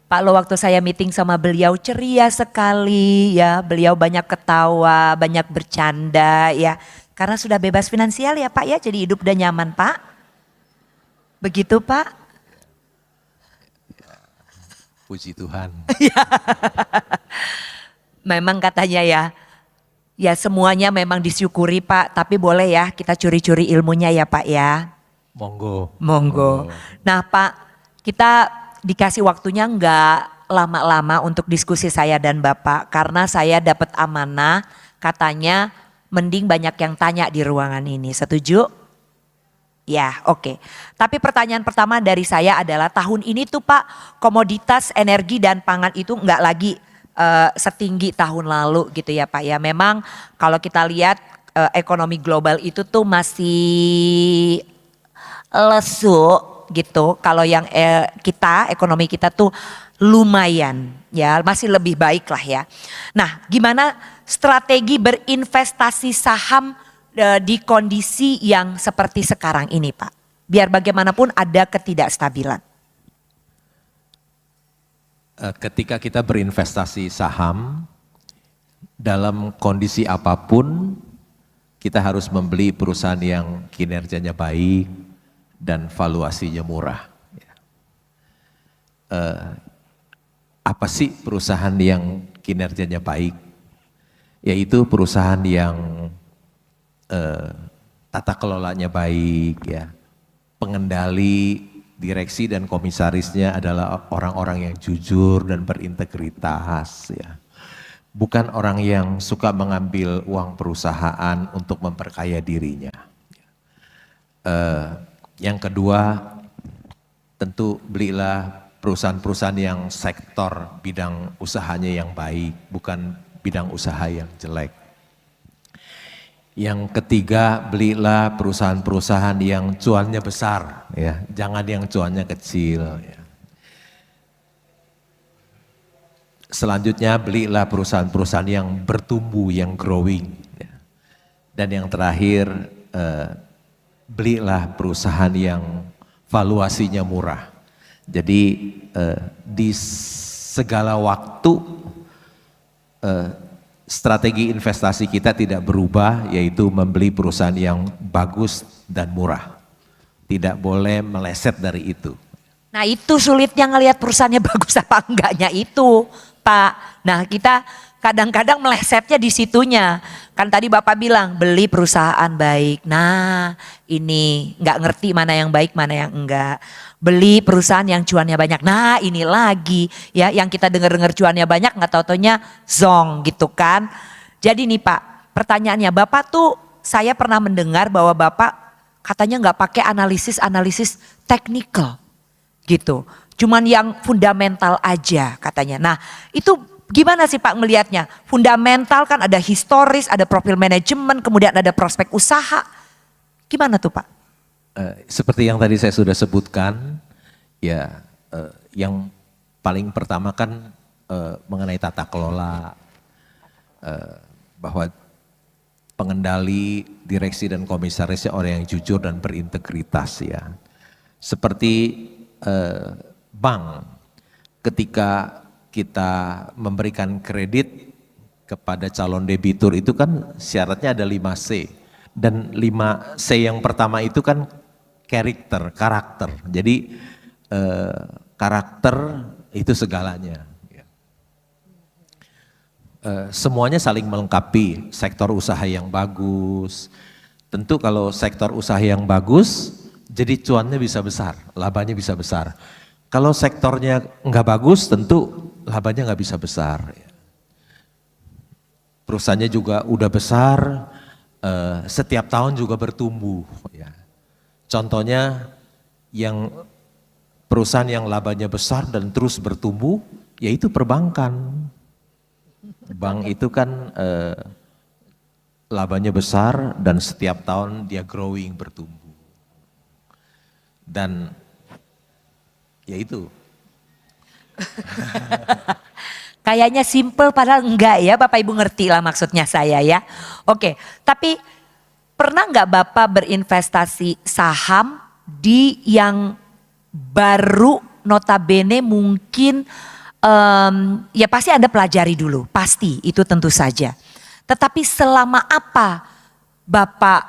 Pak Lo waktu saya meeting sama beliau ceria sekali ya, beliau banyak ketawa, banyak bercanda ya. Karena sudah bebas finansial ya Pak ya, jadi hidup udah nyaman Pak. Begitu Pak. Puji Tuhan. Memang katanya ya, ya semuanya memang disyukuri Pak, tapi boleh ya kita curi-curi ilmunya ya Pak ya. Monggo. Monggo. Nah Pak, kita dikasih waktunya enggak lama-lama untuk diskusi saya dan Bapak. Karena saya dapat amanah katanya mending banyak yang tanya di ruangan ini. Setuju? Ya oke. Tapi pertanyaan pertama dari saya adalah tahun ini tuh Pak komoditas energi dan pangan itu enggak lagi setinggi tahun lalu gitu ya Pak ya. Memang kalau kita lihat ekonomi global itu tuh masih lesu gitu. Kalau yang kita ekonomi kita tuh lumayan ya, masih lebih baik lah ya. Nah, gimana strategi berinvestasi saham di kondisi yang seperti sekarang ini, Pak? Biar bagaimanapun ada ketidakstabilan. Ketika kita berinvestasi saham dalam kondisi apapun, kita harus membeli perusahaan yang kinerjanya baik dan valuasinya murah. Apa sih perusahaan yang kinerjanya baik? Yaitu perusahaan yang tata kelolanya baik, ya, pengendali, direksi dan komisarisnya adalah orang-orang yang jujur dan berintegritas, ya. Bukan orang yang suka mengambil uang perusahaan untuk memperkaya dirinya. Yang kedua, tentu belilah perusahaan-perusahaan yang sektor bidang usahanya yang baik, bukan bidang usaha yang jelek. Yang ketiga, belilah perusahaan-perusahaan yang cuannya besar, ya, jangan yang cuannya kecil. Ya. Selanjutnya, belilah perusahaan-perusahaan yang bertumbuh, yang growing. Ya. Dan yang terakhir, belilah perusahaan yang valuasinya murah. Jadi di segala waktu strategi investasi kita tidak berubah, yaitu membeli perusahaan yang bagus dan murah. Tidak boleh meleset dari itu. Nah itu sulitnya ngelihat perusahaannya bagus apa enggaknya itu Pak. Nah kita kadang-kadang melesetnya di situnya. Kan tadi Bapak bilang beli perusahaan baik. Nah ini nggak ngerti mana yang baik mana yang enggak. Beli perusahaan yang cuannya banyak. Nah ini lagi ya yang kita dengar-dengar cuannya banyak nggak tau-taunya zong gitu kan. Jadi nih Pak pertanyaannya Bapak tuh saya pernah mendengar bahwa Bapak katanya nggak pakai analisis teknikal gitu. Cuman yang fundamental aja katanya. Nah itu gimana sih Pak melihatnya? Fundamental kan ada historis, ada profil manajemen, kemudian ada prospek usaha. Gimana tuh Pak? Seperti yang tadi saya sudah sebutkan, ya yang paling pertama kan mengenai tata kelola, bahwa pengendali, direksi dan komisarisnya orang yang jujur dan berintegritas ya. Seperti bank, ketika kita memberikan kredit kepada calon debitur itu kan syaratnya ada 5C. Dan 5C yang pertama itu kan karakter. Jadi karakter itu segalanya. Semuanya saling melengkapi, sektor usaha yang bagus. Tentu kalau sektor usaha yang bagus, jadi cuannya bisa besar, labanya bisa besar. Kalau sektornya nggak bagus, tentu labanya nggak bisa besar. Perusahaannya juga udah besar, setiap tahun juga bertumbuh. Ya. Contohnya yang perusahaan yang labanya besar dan terus bertumbuh, yaitu perbankan. Bank itu kan labanya besar dan setiap tahun dia growing, bertumbuh. Dan ya itu. Kayaknya simple padahal enggak ya, Bapak Ibu ngerti lah maksudnya saya ya. Oke, tapi pernah enggak Bapak berinvestasi saham di yang baru notabene mungkin Ya pasti Anda pelajari dulu, pasti itu tentu saja. Tetapi selama apa Bapak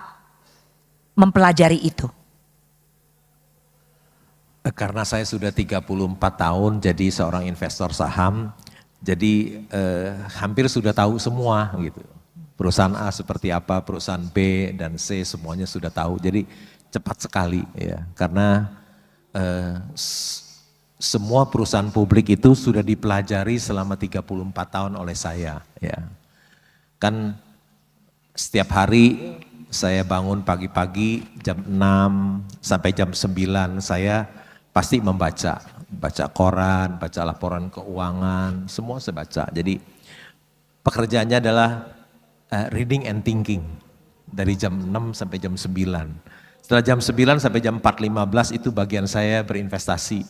mempelajari itu? Karena saya sudah 34 tahun jadi seorang investor saham, jadi hampir sudah tahu semua gitu. Perusahaan A seperti apa, perusahaan B dan C semuanya sudah tahu. Jadi cepat sekali ya, karena semua perusahaan publik itu sudah dipelajari selama 34 tahun oleh saya ya. Kan setiap hari saya bangun pagi-pagi jam 6 sampai jam 9 saya pasti baca koran, baca laporan keuangan, semua saya baca. Jadi pekerjaannya adalah reading and thinking dari jam 6 sampai jam 9. Setelah jam 9 sampai jam 4.15 itu bagian saya berinvestasi.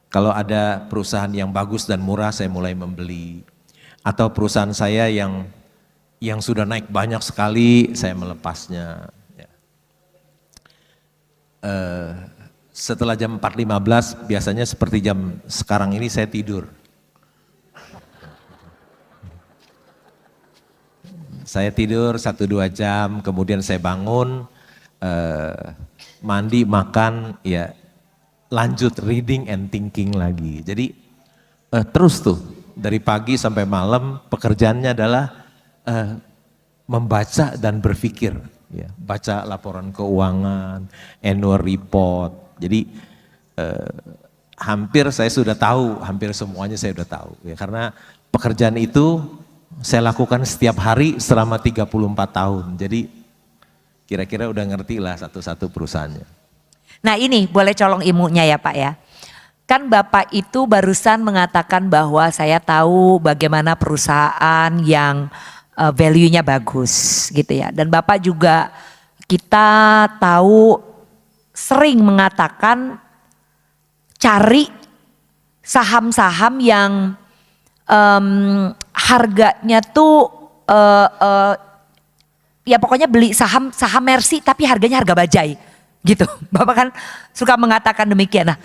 Kalau ada perusahaan yang bagus dan murah saya mulai membeli. Atau perusahaan saya yang sudah naik banyak sekali saya melepasnya. Setelah jam 4.15 biasanya seperti jam sekarang ini saya tidur. Saya tidur 1-2 jam, kemudian saya bangun, mandi, makan, ya lanjut reading and thinking lagi. Jadi terus tuh dari pagi sampai malam pekerjaannya adalah membaca dan berpikir. Ya, baca laporan keuangan, annual report. Jadi hampir saya sudah tahu, hampir semuanya saya sudah tahu. Ya, karena pekerjaan itu saya lakukan setiap hari selama 34 tahun. Jadi kira-kira udah ngerti lah satu-satu perusahaannya. Nah ini boleh colong ilmunya ya Pak ya. Kan Bapak itu barusan mengatakan bahwa saya tahu bagaimana perusahaan yang value-nya bagus gitu ya. Dan Bapak juga kita tahu sering mengatakan cari saham-saham yang harganya tuh ya pokoknya beli saham Mercy tapi harganya harga bajai gitu. Bapak kan suka mengatakan demikian. Nah,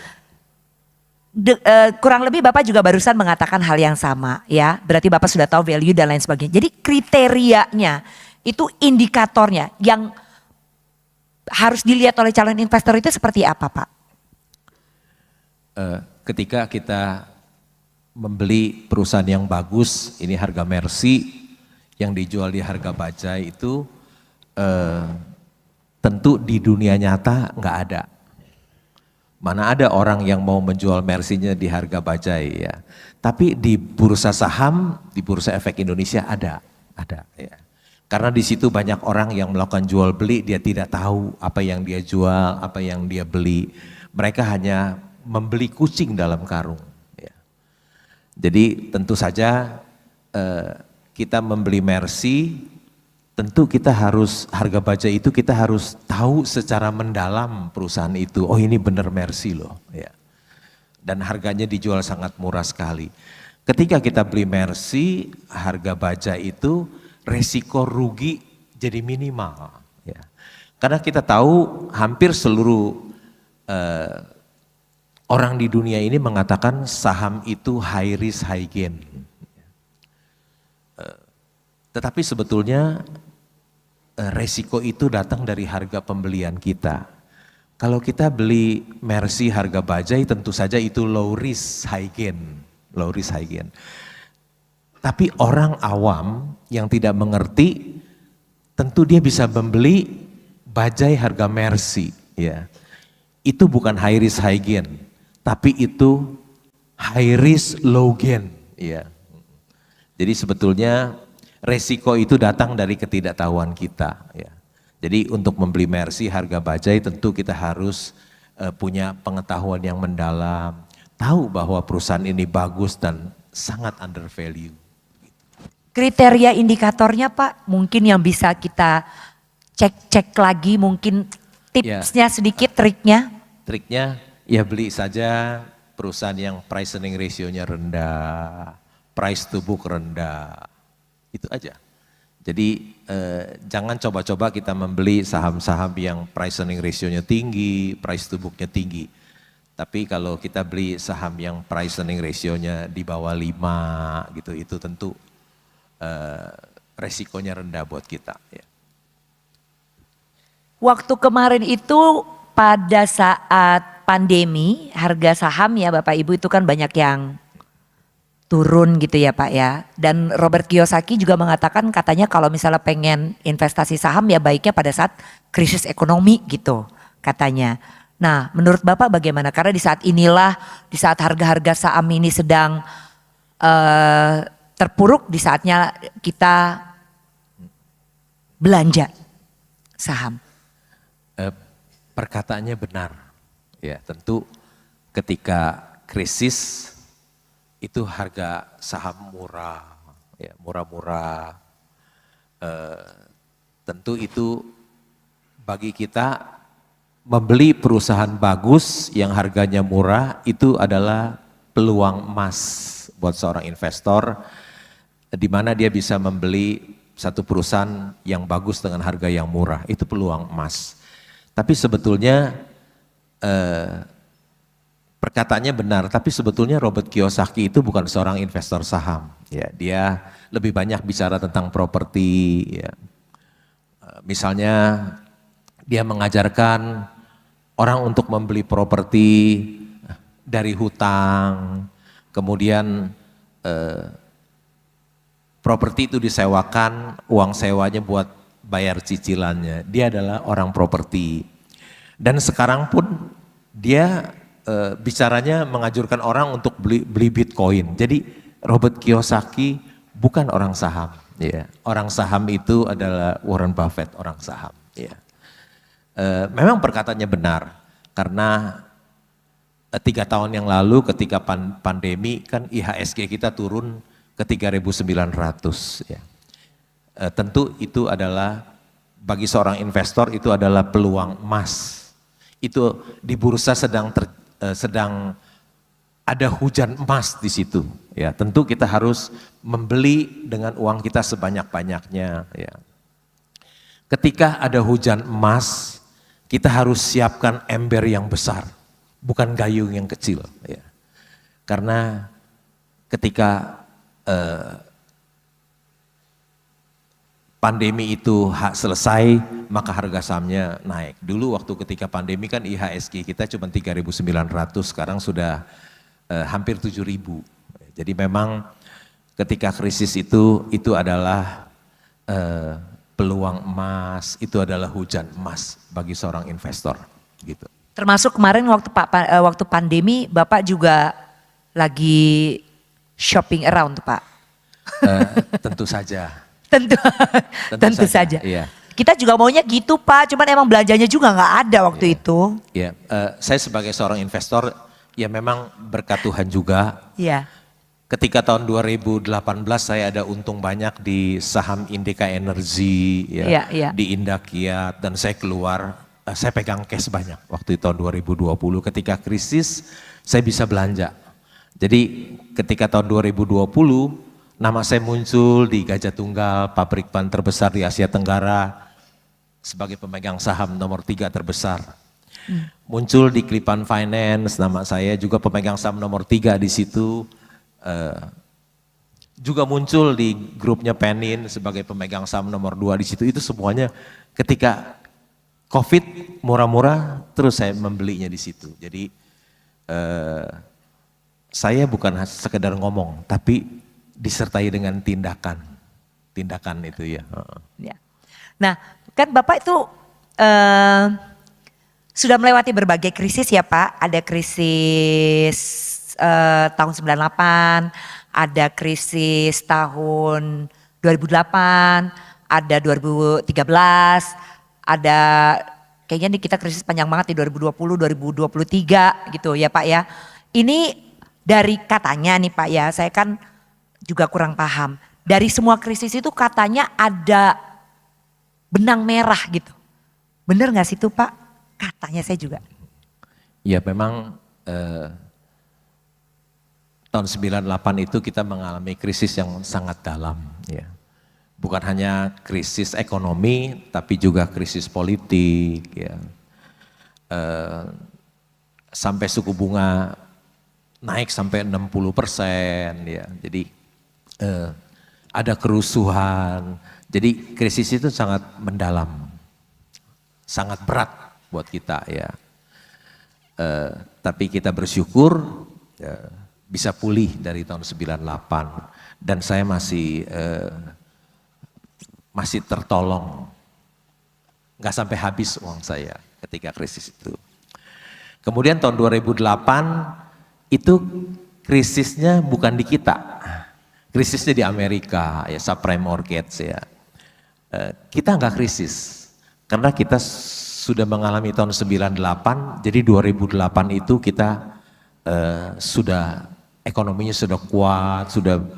kurang lebih Bapak juga barusan mengatakan hal yang sama ya. Berarti Bapak sudah tahu value dan lain sebagainya. Jadi kriterianya itu indikatornya yang harus dilihat oleh calon investor itu seperti apa Pak? Ketika kita membeli perusahaan yang bagus, ini harga Mercy yang dijual di harga bajai itu tentu di dunia nyata nggak ada. Mana ada orang yang mau menjual Mercy-nya di harga bajai ya. Tapi di bursa saham, di bursa efek Indonesia ada ya. Karena di situ banyak orang yang melakukan jual beli, dia tidak tahu apa yang dia jual, apa yang dia beli. Mereka hanya membeli kucing dalam karung. Ya. Jadi tentu saja kita membeli Mercy, tentu kita harus, harga bajai itu kita harus tahu secara mendalam perusahaan itu. Oh ini benar Mercy loh. Ya. Dan harganya dijual sangat murah sekali. Ketika kita beli Mercy, harga bajai itu resiko rugi jadi minimal. Ya. Karena kita tahu hampir seluruh orang di dunia ini mengatakan saham itu high risk high gain. Tetapi sebetulnya resiko itu datang dari harga pembelian kita. Kalau kita beli Mercy harga bajai tentu saja itu low risk high gain. Low risk high gain. Tapi orang awam yang tidak mengerti tentu dia bisa membeli bajai harga Mercy. Ya. Itu bukan high risk high gain. Tapi itu high risk low gain. Ya. Jadi sebetulnya resiko itu datang dari ketidaktahuan kita. Ya. Jadi untuk membeli Mercy harga bajai tentu kita harus punya pengetahuan yang mendalam. Tahu bahwa perusahaan ini bagus dan sangat under value. Kriteria indikatornya Pak mungkin yang bisa kita cek-cek lagi mungkin tipsnya sedikit triknya. Triknya ya beli saja perusahaan yang price earning ratio-nya rendah, price to book rendah. Itu aja. Jadi jangan coba-coba kita membeli saham-saham yang price earning ratio-nya tinggi, price to book-nya tinggi. Tapi kalau kita beli saham yang price earning ratio-nya di bawah 5 gitu, itu tentu resikonya rendah buat kita. Ya. Waktu kemarin itu pada saat pandemi harga saham ya Bapak Ibu itu kan banyak yang turun gitu ya Pak ya. Dan Robert Kiyosaki juga mengatakan katanya kalau misalnya pengen investasi saham ya baiknya pada saat krisis ekonomi gitu katanya. Nah menurut Bapak bagaimana? Karena di saat inilah, di saat harga-harga saham ini sedang terpuruk, di saatnya kita belanja saham. Perkataannya benar, ya tentu ketika krisis itu harga saham murah, ya murah-murah. Tentu itu bagi kita membeli perusahaan bagus yang harganya murah itu adalah peluang emas buat seorang investor, di mana dia bisa membeli satu perusahaan yang bagus dengan harga yang murah, itu peluang emas. Tapi sebetulnya perkataannya benar, tapi sebetulnya Robert Kiyosaki itu bukan seorang investor saham. Ya, dia lebih banyak bicara tentang properti. Ya. Misalnya dia mengajarkan orang untuk membeli properti dari hutang, kemudian properti itu disewakan, uang sewanya buat bayar cicilannya. Dia adalah orang properti. Dan sekarang pun dia bicaranya mengajurkan orang untuk beli Bitcoin. Jadi Robert Kiyosaki bukan orang saham. Ya. Orang saham itu adalah Warren Buffett, orang saham. Ya. Memang perkataannya benar, karena 3 tahun yang lalu ketika pandemi kan IHSG kita turun ke 3.900 ya. Tentu itu adalah bagi seorang investor itu adalah peluang emas. Itu di bursa sedang ada hujan emas di situ. Ya, tentu kita harus membeli dengan uang kita sebanyak-banyaknya. Ya. Ketika ada hujan emas, kita harus siapkan ember yang besar, bukan gayung yang kecil. Ya. Karena ketika pandemi itu selesai, maka harga sahamnya naik. Dulu waktu ketika pandemi kan IHSG kita cuma 3.900, sekarang sudah hampir 7.000. Jadi memang ketika krisis itu adalah peluang emas, itu adalah hujan emas bagi seorang investor. Gitu. Termasuk kemarin waktu pandemi Bapak juga lagi shopping around Pak. Tentu saja. Tentu saja. Iya. Kita juga maunya gitu Pak, cuman emang belanjanya juga nggak ada waktu itu. Iya, saya sebagai seorang investor ya memang berkat Tuhan juga. Iya. Ketika tahun 2018 saya ada untung banyak di saham Indika Energi, ya, Iya, iya. di Indakiat, dan saya keluar, saya pegang cash banyak waktu tahun 2020. Ketika krisis saya bisa belanja. Jadi ketika tahun 2020 nama saya muncul di Gajah Tunggal, pabrik ban terbesar di Asia Tenggara, sebagai pemegang saham nomor 3 terbesar. Muncul di Klipan Finance, nama saya juga pemegang saham nomor 3 di situ. Juga muncul di grupnya Penin sebagai pemegang saham nomor 2 di situ. Itu semuanya ketika COVID murah-murah, terus saya membelinya di situ. Jadi saya bukan sekedar ngomong, tapi disertai dengan tindakan itu ya. Ya. Nah kan Bapak itu sudah melewati berbagai krisis ya Pak, ada krisis tahun 98, ada krisis tahun 2008, ada 2013, ada kayaknya nih kita krisis panjang banget di 2020, 2023 gitu ya Pak ya. Ini dari katanya nih Pak ya, saya kan juga kurang paham. Dari semua krisis itu katanya ada benang merah gitu. Bener gak sih itu Pak? Katanya saya juga. Ya memang tahun 98 itu kita mengalami krisis yang sangat dalam. Ya. Bukan hanya krisis ekonomi, tapi juga krisis politik. Ya. sampai suku bunga naik sampai 60%, ya. Jadi ada kerusuhan. Jadi krisis itu sangat mendalam, sangat berat buat kita, ya. Tapi kita bersyukur bisa pulih dari tahun 98 dan saya masih tertolong. Nggak sampai habis uang saya ketika krisis itu. Kemudian tahun 2008 itu krisisnya bukan di kita, krisisnya di Amerika, ya, subprime mortgage, ya. Kita nggak krisis karena kita sudah mengalami tahun 98, jadi 2008 itu kita sudah ekonominya sudah kuat,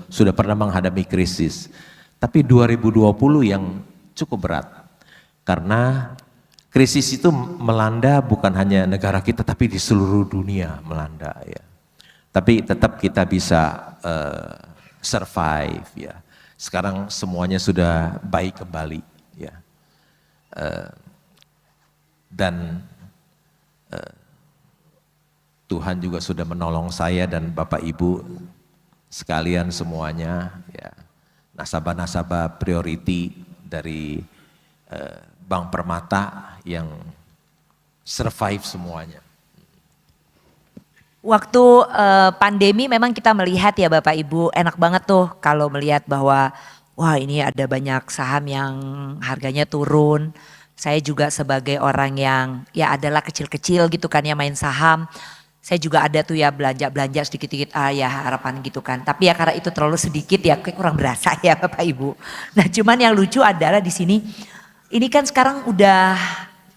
sudah pernah menghadapi krisis. Tapi 2020 yang cukup berat karena krisis itu melanda bukan hanya negara kita tapi di seluruh dunia melanda, ya. Tapi tetap kita bisa survive, ya. Sekarang semuanya sudah baik kembali, ya. Dan Tuhan juga sudah menolong saya dan Bapak Ibu sekalian semuanya, ya. Nasabah-nasabah priority dari Bank Permata yang survive semuanya. Waktu pandemi memang kita melihat ya Bapak Ibu, enak banget tuh kalau melihat bahwa wah ini ada banyak saham yang harganya turun. Saya juga sebagai orang yang ya adalah kecil-kecil gitu kan ya main saham. Saya juga ada tuh ya belanja-belanja sedikit-sedikit ya harapan gitu kan. Tapi ya karena itu terlalu sedikit ya kayak kurang berasa ya Bapak Ibu. Nah cuman yang lucu adalah di sini ini kan sekarang udah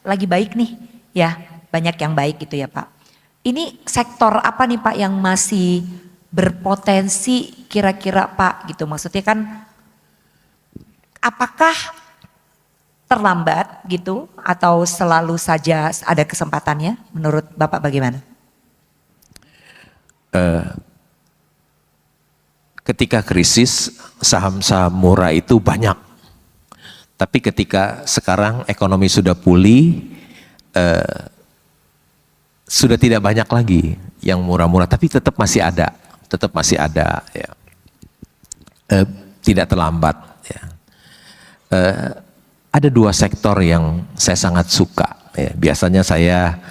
lagi baik nih ya, banyak yang baik gitu ya Pak. Ini sektor apa nih Pak yang masih berpotensi kira-kira Pak gitu, maksudnya kan apakah terlambat gitu atau selalu saja ada kesempatannya, menurut Bapak bagaimana? Ketika krisis saham-saham murah itu banyak, tapi ketika sekarang ekonomi sudah pulih, sudah tidak banyak lagi yang murah-murah, tapi tetap masih ada, ya. Tidak terlambat, ya. Ada dua sektor yang saya sangat suka, ya. Biasanya saya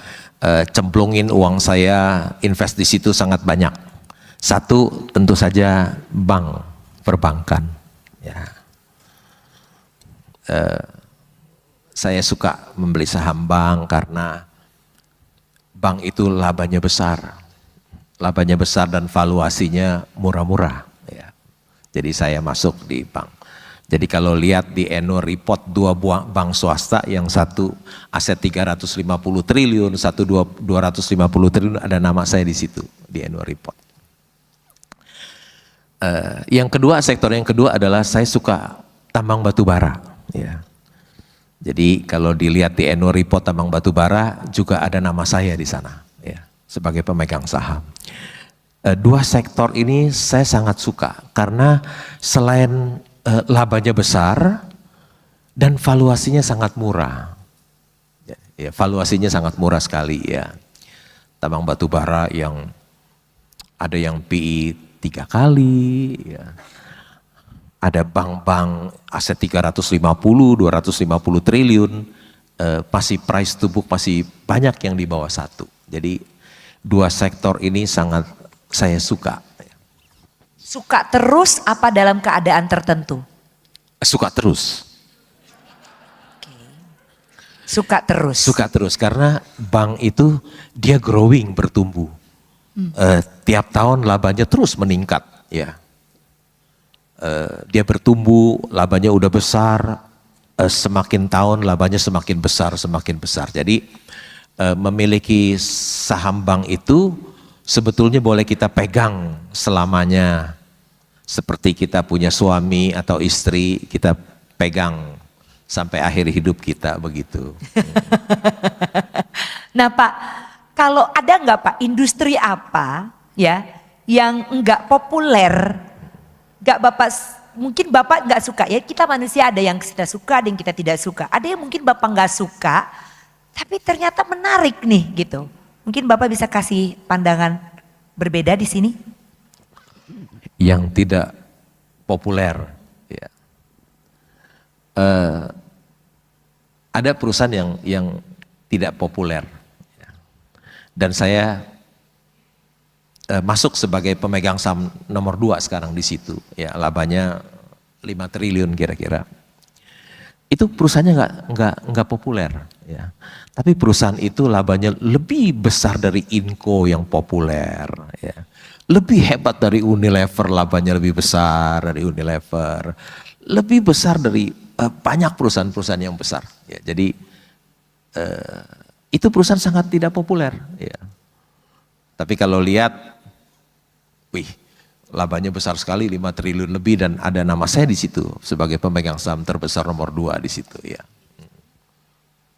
cemplungin uang saya, invest di situ sangat banyak. Satu tentu saja bank, perbankan, ya. Saya suka membeli saham bank karena bank itu labanya besar dan valuasinya murah-murah, ya. Jadi saya masuk di bank. Jadi kalau lihat di annual report dua bank swasta, yang satu aset 350 triliun, satu 250 triliun, ada nama saya di situ di annual report. Sektor yang kedua adalah saya suka tambang batu bara, ya. Jadi kalau dilihat di annual report tambang batu bara juga ada nama saya di sana, ya, sebagai pemegang saham. Dua sektor ini saya sangat suka karena selain labanya besar dan valuasinya sangat murah, ya, valuasinya sangat murah sekali, ya. Tambang batu bara yang ada yang PI 3 kali, ya. Ada bank-bank aset 350, 250 triliun, masih price to book masih banyak yang di bawah 1. Jadi dua sektor ini sangat saya suka. Suka terus apa dalam keadaan tertentu? Suka terus. Suka terus. Suka terus karena bank itu dia growing, bertumbuh. Tiap tahun labanya terus meningkat, ya. Dia bertumbuh, labanya udah besar, semakin tahun labanya semakin besar. Jadi memiliki saham bank itu sebetulnya boleh kita pegang selamanya. Seperti kita punya suami atau istri, kita pegang sampai akhir hidup kita, begitu. Nah Pak, kalau ada nggak Pak industri apa ya yang nggak populer? Mungkin Bapak nggak suka ya, kita manusia ada yang kita suka, ada yang kita tidak suka. Ada yang mungkin Bapak nggak suka, tapi ternyata menarik nih gitu Mungkin Bapak bisa kasih pandangan berbeda di sini. Yang tidak populer, ya. Ada perusahaan yang tidak populer, ya. Dan saya masuk sebagai pemegang saham nomor 2 sekarang di situ, ya, labanya 5 triliun kira-kira. Itu perusahaannya nggak populer, ya. Tapi perusahaan itu labanya lebih besar dari Inco yang populer, ya. Lebih hebat dari Unilever, labanya lebih besar dari Unilever. Lebih besar dari banyak perusahaan-perusahaan yang besar, ya. Jadi itu perusahaan sangat tidak populer, ya. Tapi kalau lihat, wih, labanya besar sekali, 5 triliun lebih, dan ada nama saya di situ sebagai pemegang saham terbesar nomor 2 di situ, ya.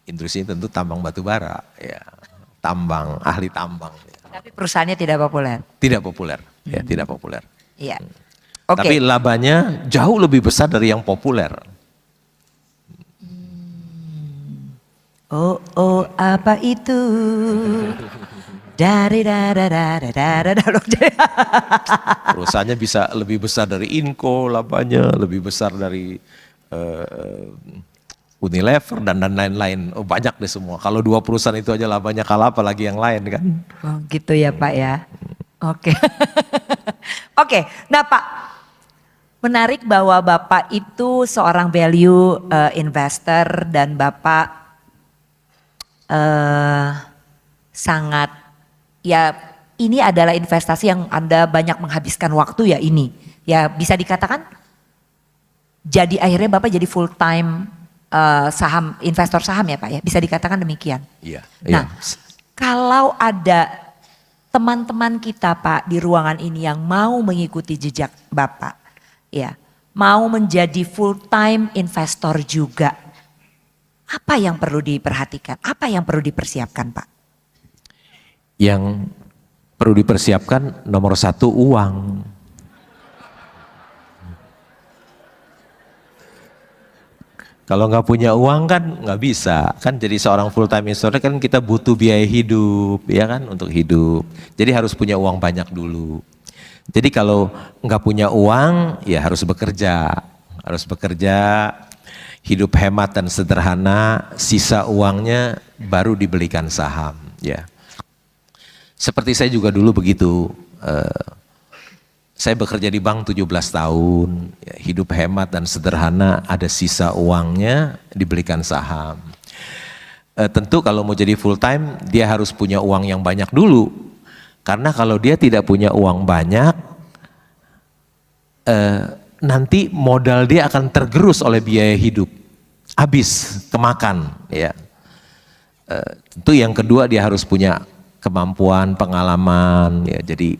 Industri tentu tambang batu bara, ya. Tambang, ahli tambang. Ya. Tapi perusahaannya tidak populer. Tidak populer, ya, tidak populer. Iya. Oke. Tapi labanya jauh lebih besar dari yang populer. Oh, oh, apa itu? Dari Perusahaannya bisa lebih besar dari Inco, labanya lebih besar dari Unilever dan lain-lain. Oh, banyak deh semua. Kalau 2 perusahaan itu aja labanya kalah, apalagi yang lain kan. Oh, gitu ya Pak ya. Oke. Oke, nah Pak, menarik bahwa Bapak itu seorang value investor dan Bapak sangat, ya ini adalah investasi yang Anda banyak menghabiskan waktu ya ini. Ya bisa dikatakan jadi akhirnya Bapak jadi full time saham, investor saham ya Pak ya, bisa dikatakan demikian. Iya. Nah, kalau ada teman-teman kita Pak di ruangan ini yang mau mengikuti jejak Bapak, ya, mau menjadi full time investor juga, apa yang perlu diperhatikan? Apa yang perlu dipersiapkan Pak? Yang perlu dipersiapkan nomor 1 uang. Kalau nggak punya uang kan nggak bisa, kan jadi seorang full time investor kan kita butuh biaya hidup, ya kan, untuk hidup. Jadi harus punya uang banyak dulu. Jadi kalau nggak punya uang ya harus bekerja, hidup hemat dan sederhana, sisa uangnya baru dibelikan saham, ya. Seperti saya juga dulu begitu. Saya bekerja di bank 17 tahun, ya, hidup hemat dan sederhana, ada sisa uangnya dibelikan saham. Tentu kalau mau jadi full time, dia harus punya uang yang banyak dulu. Karena kalau dia tidak punya uang banyak, nanti modal dia akan tergerus oleh biaya hidup. Habis, kemakan. Ya. Tentu yang kedua dia harus punya kemampuan, pengalaman, ya, jadi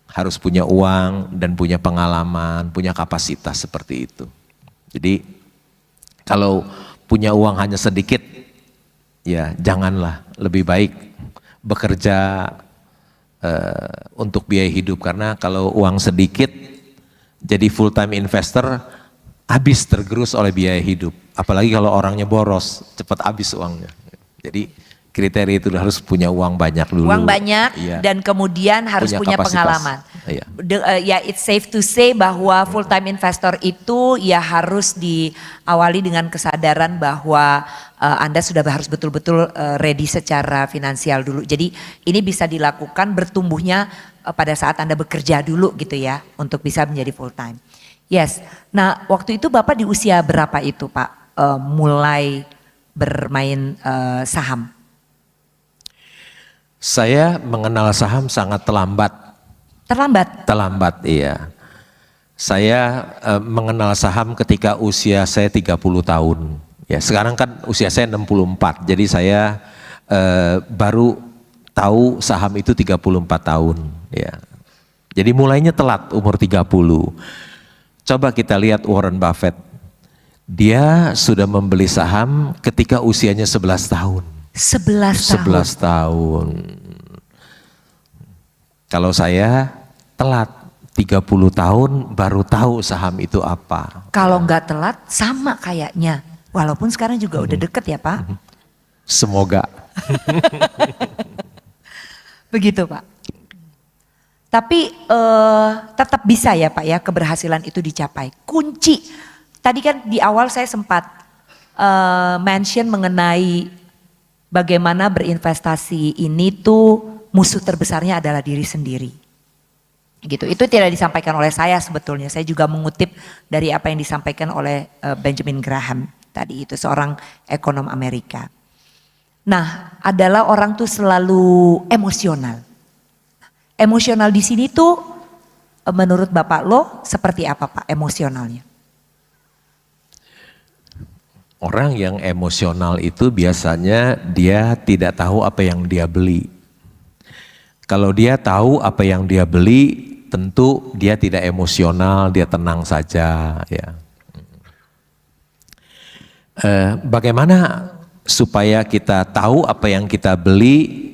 harus punya uang dan punya pengalaman, punya kapasitas seperti itu. Jadi kalau punya uang hanya sedikit, ya janganlah, lebih baik bekerja untuk biaya hidup, karena kalau uang sedikit jadi full time investor habis, tergerus oleh biaya hidup. Apalagi kalau orangnya boros, cepat habis uangnya. Jadi kriteria itu harus punya uang banyak dulu. Uang banyak, iya. Dan kemudian harus punya pengalaman. Iya. Ya it's safe to say bahwa full time investor itu ya harus diawali dengan kesadaran bahwa Anda sudah harus betul-betul ready secara finansial dulu. Jadi ini bisa dilakukan bertumbuhnya pada saat Anda bekerja dulu gitu ya, untuk bisa menjadi full time. Yes, nah waktu itu Bapak di usia berapa itu Pak mulai bermain saham? Saya mengenal saham sangat terlambat. Terlambat? Terlambat, iya. Saya mengenal saham ketika usia saya 30 tahun. Ya, sekarang kan usia saya 64, jadi saya baru tahu saham itu 34 tahun. Ya. Jadi mulainya telat, umur 30. Coba kita lihat Warren Buffett. Dia sudah membeli saham ketika usianya 11 tahun. 11 tahun. Kalau saya telat 30 tahun baru tahu saham itu apa. Kalau nggak telat sama kayaknya. Walaupun sekarang juga udah deket ya Pak. Semoga. Begitu Pak. Tapi tetap bisa ya Pak ya keberhasilan itu dicapai. Kunci, tadi kan di awal saya sempat mention mengenai bagaimana berinvestasi ini tuh musuh terbesarnya adalah diri sendiri. Gitu. Itu tidak disampaikan oleh saya sebetulnya. Saya juga mengutip dari apa yang disampaikan oleh Benjamin Graham tadi itu, seorang ekonom Amerika. Nah, adalah orang tuh selalu emosional. Emosional di sini tuh menurut Bapak lo seperti apa Pak emosionalnya? Orang yang emosional itu biasanya dia tidak tahu apa yang dia beli. Kalau dia tahu apa yang dia beli, tentu dia tidak emosional, dia tenang saja. Ya. Bagaimana supaya kita tahu apa yang kita beli,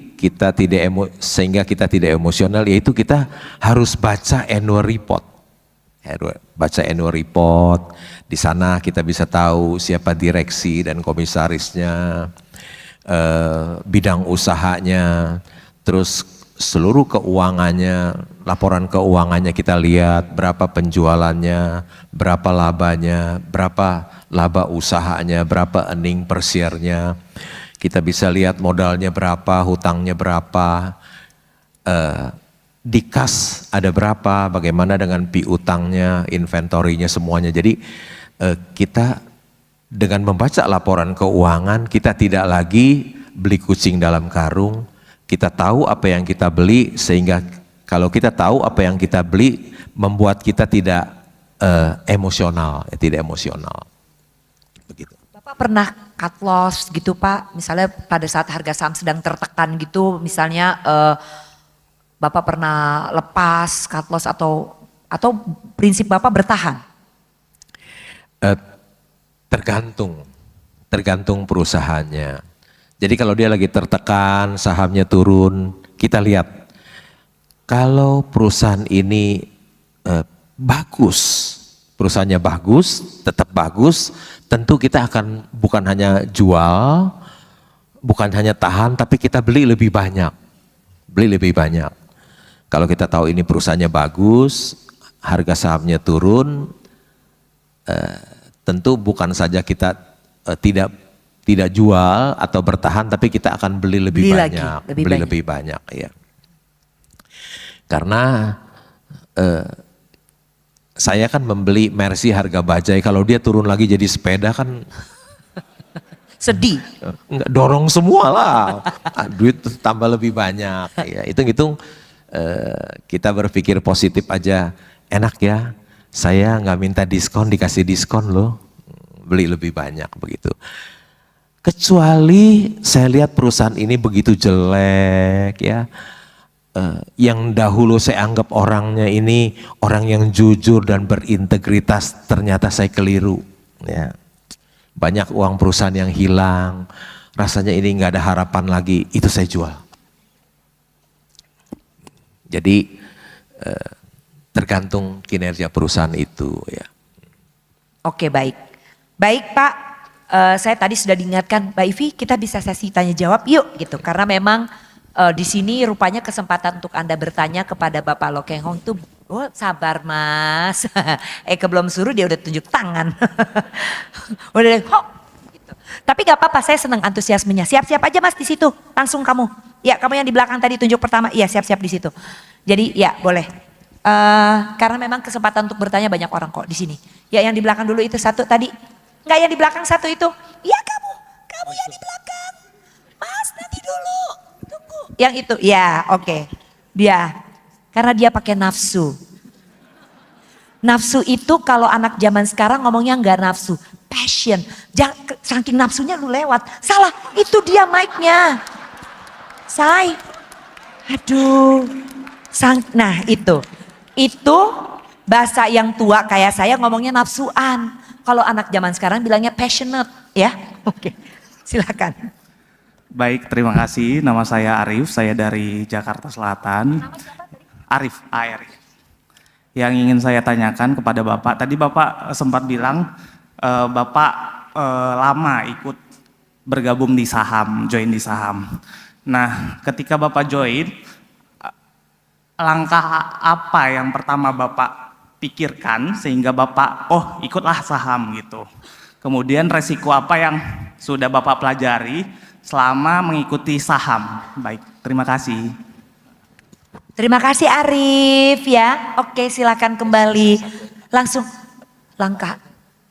sehingga kita tidak emosional, yaitu kita harus baca annual report. Baca annual report, di sana kita bisa tahu siapa direksi dan komisarisnya, bidang usahanya, terus seluruh keuangannya, laporan keuangannya kita lihat, berapa penjualannya, berapa labanya, berapa laba usahanya, berapa earning per share-nya. Kita bisa lihat modalnya berapa, hutangnya berapa, di kas ada berapa, bagaimana dengan piutangnya, inventorinya semuanya. Jadi kita dengan membaca laporan keuangan, kita tidak lagi beli kucing dalam karung. Kita tahu apa yang kita beli, sehingga kalau kita tahu apa yang kita beli membuat kita tidak emosional, tidak emosional. Begitu. Bapak pernah cut loss gitu Pak, misalnya pada saat harga saham sedang tertekan gitu, misalnya Bapak pernah lepas cut loss atau prinsip Bapak bertahan? Tergantung perusahaannya. Jadi kalau dia lagi tertekan, sahamnya turun, kita lihat kalau perusahaan ini bagus, perusahaannya bagus, tetap bagus, tentu kita akan bukan hanya jual, bukan hanya tahan, tapi kita beli lebih banyak. Kalau kita tahu ini perusahaannya bagus, harga sahamnya turun, tentu bukan saja kita tidak jual atau bertahan, tapi kita akan beli lebih banyak, ya. Karena saya kan membeli Mercy harga bajai, kalau dia turun lagi jadi sepeda kan sedih. Enggak, dorong semua lah, duit tambah lebih banyak. Ya, hitung-hitung kita berpikir positif aja, enak ya, saya nggak minta diskon dikasih diskon loh, beli lebih banyak begitu. Kecuali saya lihat perusahaan ini begitu jelek ya, yang dahulu saya anggap orangnya ini orang yang jujur dan berintegritas, ternyata saya keliru. Ya. Banyak uang perusahaan yang hilang, rasanya ini nggak ada harapan lagi, itu saya jual. Jadi tergantung kinerja perusahaan itu ya. Oke baik Pak. Saya tadi sudah diingatkan Mbak Ivi, kita bisa sesi tanya jawab yuk gitu, karena memang di sini rupanya kesempatan untuk Anda bertanya kepada Bapak Lo Keng Hong itu, oh sabar Mas, belum suruh dia udah tunjuk tangan, udah hop gitu. Tapi gak apa-apa, saya senang antusiasmenya. Siap-siap aja Mas di situ, langsung kamu. Ya kamu yang di belakang tadi tunjuk pertama, iya siap-siap di situ. Jadi ya boleh, karena memang kesempatan untuk bertanya banyak orang kok di sini. Ya yang di belakang dulu itu satu tadi. Enggak, yang di belakang satu itu. Iya kamu yang di belakang. Mas nanti dulu, tunggu. Yang itu, ya oke. Dia, karena dia pakai nafsu. Nafsu itu kalau anak zaman sekarang ngomongnya enggak nafsu, passion. Saking nafsunya lu lewat. Salah, itu dia mic-nya. Say, aduh. Nah itu bahasa yang tua kayak saya ngomongnya nafsuan. Kalau anak zaman sekarang bilangnya passionate ya. Oke, silakan. Baik, terima kasih. Nama saya Arif, saya dari Jakarta Selatan. Arif, AR. Yang ingin saya tanyakan kepada Bapak, tadi Bapak sempat bilang Bapak lama ikut bergabung di saham, join di saham. Nah, ketika Bapak join, langkah apa yang pertama Bapak pikirkan sehingga Bapak, oh ikutlah saham gitu. Kemudian resiko apa yang sudah Bapak pelajari selama mengikuti saham? Baik, terima kasih. Terima kasih Arif ya. Oke, silakan kembali. Langsung langkah.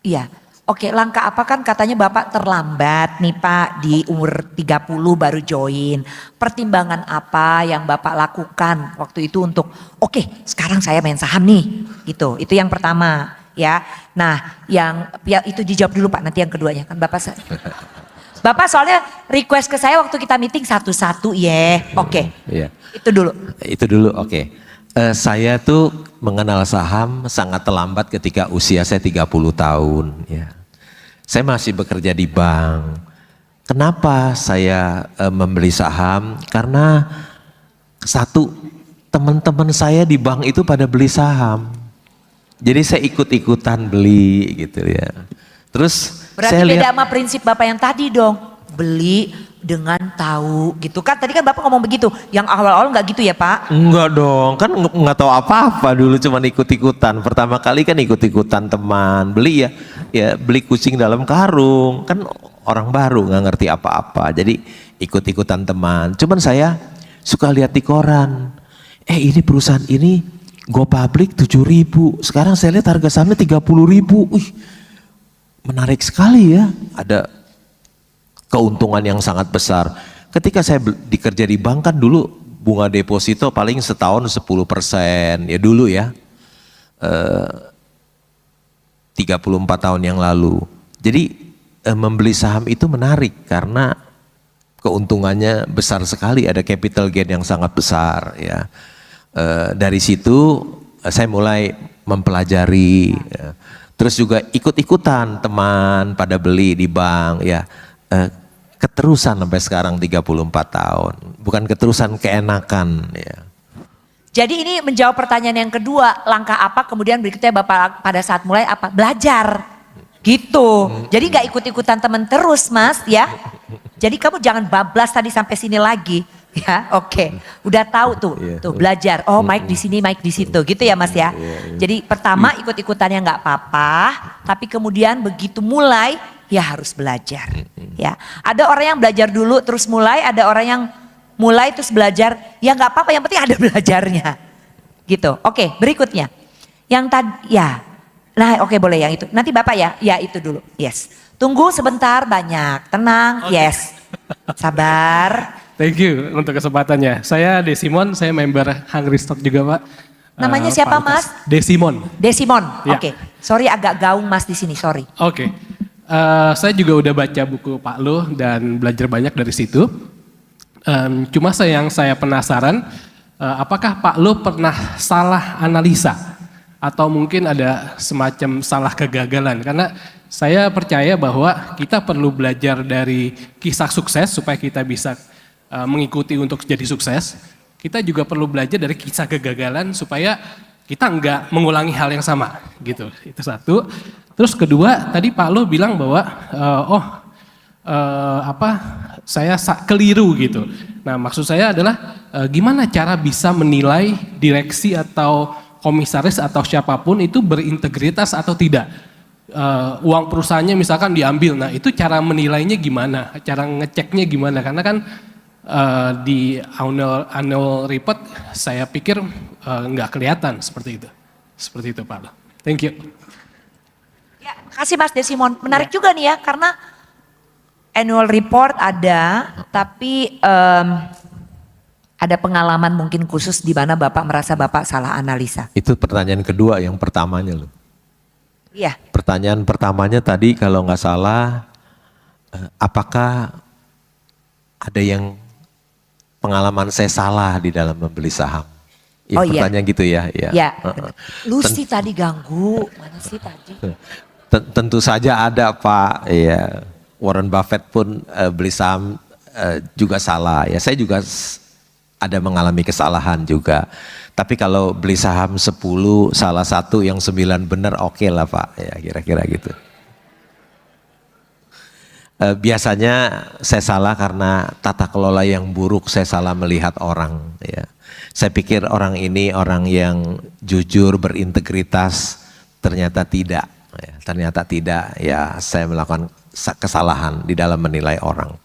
Iya. Oke, langkah apa kan katanya Bapak terlambat nih Pak di umur 30 baru join. Pertimbangan apa yang Bapak lakukan waktu itu untuk oke, sekarang saya main saham nih. Gitu. Itu yang pertama ya. Nah, yang ya itu dijawab dulu Pak, nanti yang keduanya kan Bapak soalnya request ke saya waktu kita meeting satu-satu ya. Oke. Iya. Itu dulu. Itu dulu, oke. Saya tuh mengenal saham sangat terlambat ketika usia saya 30 tahun. Ya. Saya masih bekerja di bank. Kenapa saya membeli saham? Karena satu, teman-teman saya di bank itu pada beli saham. Jadi saya ikut-ikutan beli gitu ya. Terus Berarti saya beda lihat, sama prinsip Bapak yang tadi dong. Beli dengan tahu gitu kan. Tadi kan Bapak ngomong begitu. Yang awal-awal nggak gitu ya Pak? enggak dong, kan nggak tahu apa-apa dulu, cuman ikut-ikutan. Pertama kali kan ikut-ikutan teman, beli ya beli kucing dalam karung. Kan orang baru nggak ngerti apa-apa, jadi ikut-ikutan teman. Cuman saya suka lihat di koran, ini perusahaan ini go public 7.000, sekarang saya lihat harga sahamnya 30.000. Wih, menarik sekali ya, ada keuntungan yang sangat besar. Ketika saya dikerja di bank kan dulu bunga deposito paling setahun 10% ya dulu ya. 34 tahun yang lalu. Jadi membeli saham itu menarik karena keuntungannya besar sekali, ada capital gain yang sangat besar ya. Dari situ saya mulai mempelajari ya. Terus juga ikut-ikutan teman pada beli di bank ya. Keterusan sampai sekarang 34 tahun. Bukan keterusan, keenakan ya. Jadi ini menjawab pertanyaan yang kedua, langkah apa kemudian berikutnya Bapak pada saat mulai apa? Belajar. Gitu. Jadi gak ikut-ikutan teman terus Mas ya. Jadi kamu jangan bablas tadi sampai sini lagi. Ya, oke. Udah tahu tuh, tuh belajar. Oh, Mike di sini, Mike di situ, gitu ya, Mas ya. Jadi pertama ikut-ikutannya nggak apa-apa, tapi kemudian begitu mulai ya harus belajar. Ya, ada orang yang belajar dulu terus mulai, ada orang yang mulai terus belajar. Ya nggak apa-apa, yang penting ada belajarnya. Gitu. Oke, berikutnya. Yang tadi ya. Nah, oke boleh yang itu. Nanti Bapak ya, ya itu dulu. Yes. Tunggu sebentar banyak. Tenang, yes. Sabar. Thank you untuk kesempatannya. Saya Desimon, saya member Hungry Stock juga Pak. Namanya siapa Mas? Desimon. Desimon, Ya. oke. Sorry agak gaung Mas di sini, sorry. Oke. Saya juga udah baca buku Pak Lu dan belajar banyak dari situ. Cuma yang saya penasaran, apakah Pak Lu pernah salah analisa? Atau mungkin ada semacam salah kegagalan? Karena saya percaya bahwa kita perlu belajar dari kisah sukses supaya kita bisa mengikuti untuk jadi sukses. Kita juga perlu belajar dari kisah kegagalan supaya kita enggak mengulangi hal yang sama gitu. Itu satu. Terus kedua, tadi Pak Lo bilang bahwa saya keliru gitu. Nah, maksud saya adalah gimana cara bisa menilai direksi atau komisaris atau siapapun itu berintegritas atau tidak. Uang perusahaannya misalkan diambil, nah itu cara menilainya gimana, cara ngeceknya gimana, karena kan di annual report saya pikir nggak kelihatan seperti itu Pak. Thank you. Ya, kasih Mas Desimon. Menarik juga nih ya, karena annual report ada, tapi ada pengalaman mungkin khusus di mana Bapak merasa Bapak salah analisa. Itu pertanyaan kedua, yang pertamanya loh. Iya. Pertanyaan pertamanya tadi kalau nggak salah, apakah ada yang pengalaman saya salah di dalam membeli saham? Ya, Oh, iya. pertanyaan gitu ya. Ya. Ya. Lucy tadi ganggu, mana sih tadi? Tentu saja ada Pak. Ya. Warren Buffett pun beli saham juga salah. Ya, saya juga ada mengalami kesalahan juga. Tapi kalau beli saham 10, salah satu yang 9 benar, oke lah Pak. Ya, kira-kira gitu. Biasanya saya salah karena tata kelola yang buruk, saya salah melihat orang. Ya. Saya pikir orang ini orang yang jujur, berintegritas, ternyata tidak. Ya, ternyata tidak. Ya, saya melakukan kesalahan di dalam menilai orang.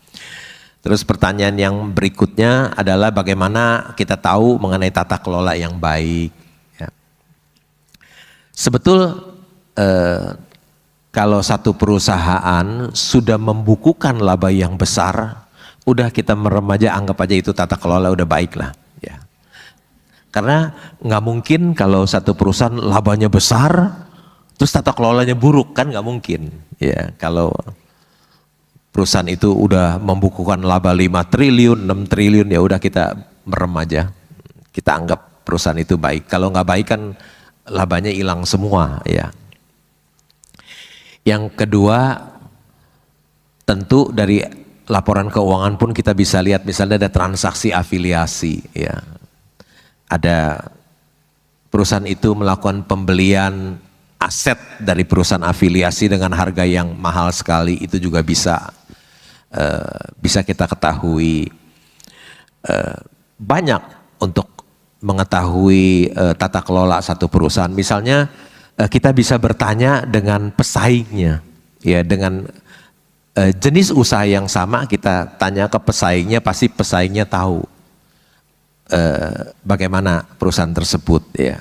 Terus pertanyaan yang berikutnya adalah bagaimana kita tahu mengenai tata kelola yang baik. Ya. Kalau satu perusahaan sudah membukukan laba yang besar, udah kita merem aja, anggap aja itu tata kelola udah baik lah. Ya. Karena nggak mungkin kalau satu perusahaan labanya besar, terus tata kelolanya buruk, kan nggak mungkin. Ya, kalau perusahaan itu udah membukukan laba 5 triliun, 6 triliun, ya udah kita merem aja. Kita anggap perusahaan itu baik. Kalau nggak baik kan labanya hilang semua, ya. Yang kedua, tentu dari laporan keuangan pun kita bisa lihat misalnya ada transaksi afiliasi, ya. Ada perusahaan itu melakukan pembelian aset dari perusahaan afiliasi dengan harga yang mahal sekali, itu juga bisa kita ketahui. Banyak untuk mengetahui tata kelola satu perusahaan. Misalnya kita bisa bertanya dengan pesaingnya, ya, dengan jenis usaha yang sama kita tanya ke pesaingnya, pasti pesaingnya tahu bagaimana perusahaan tersebut, ya.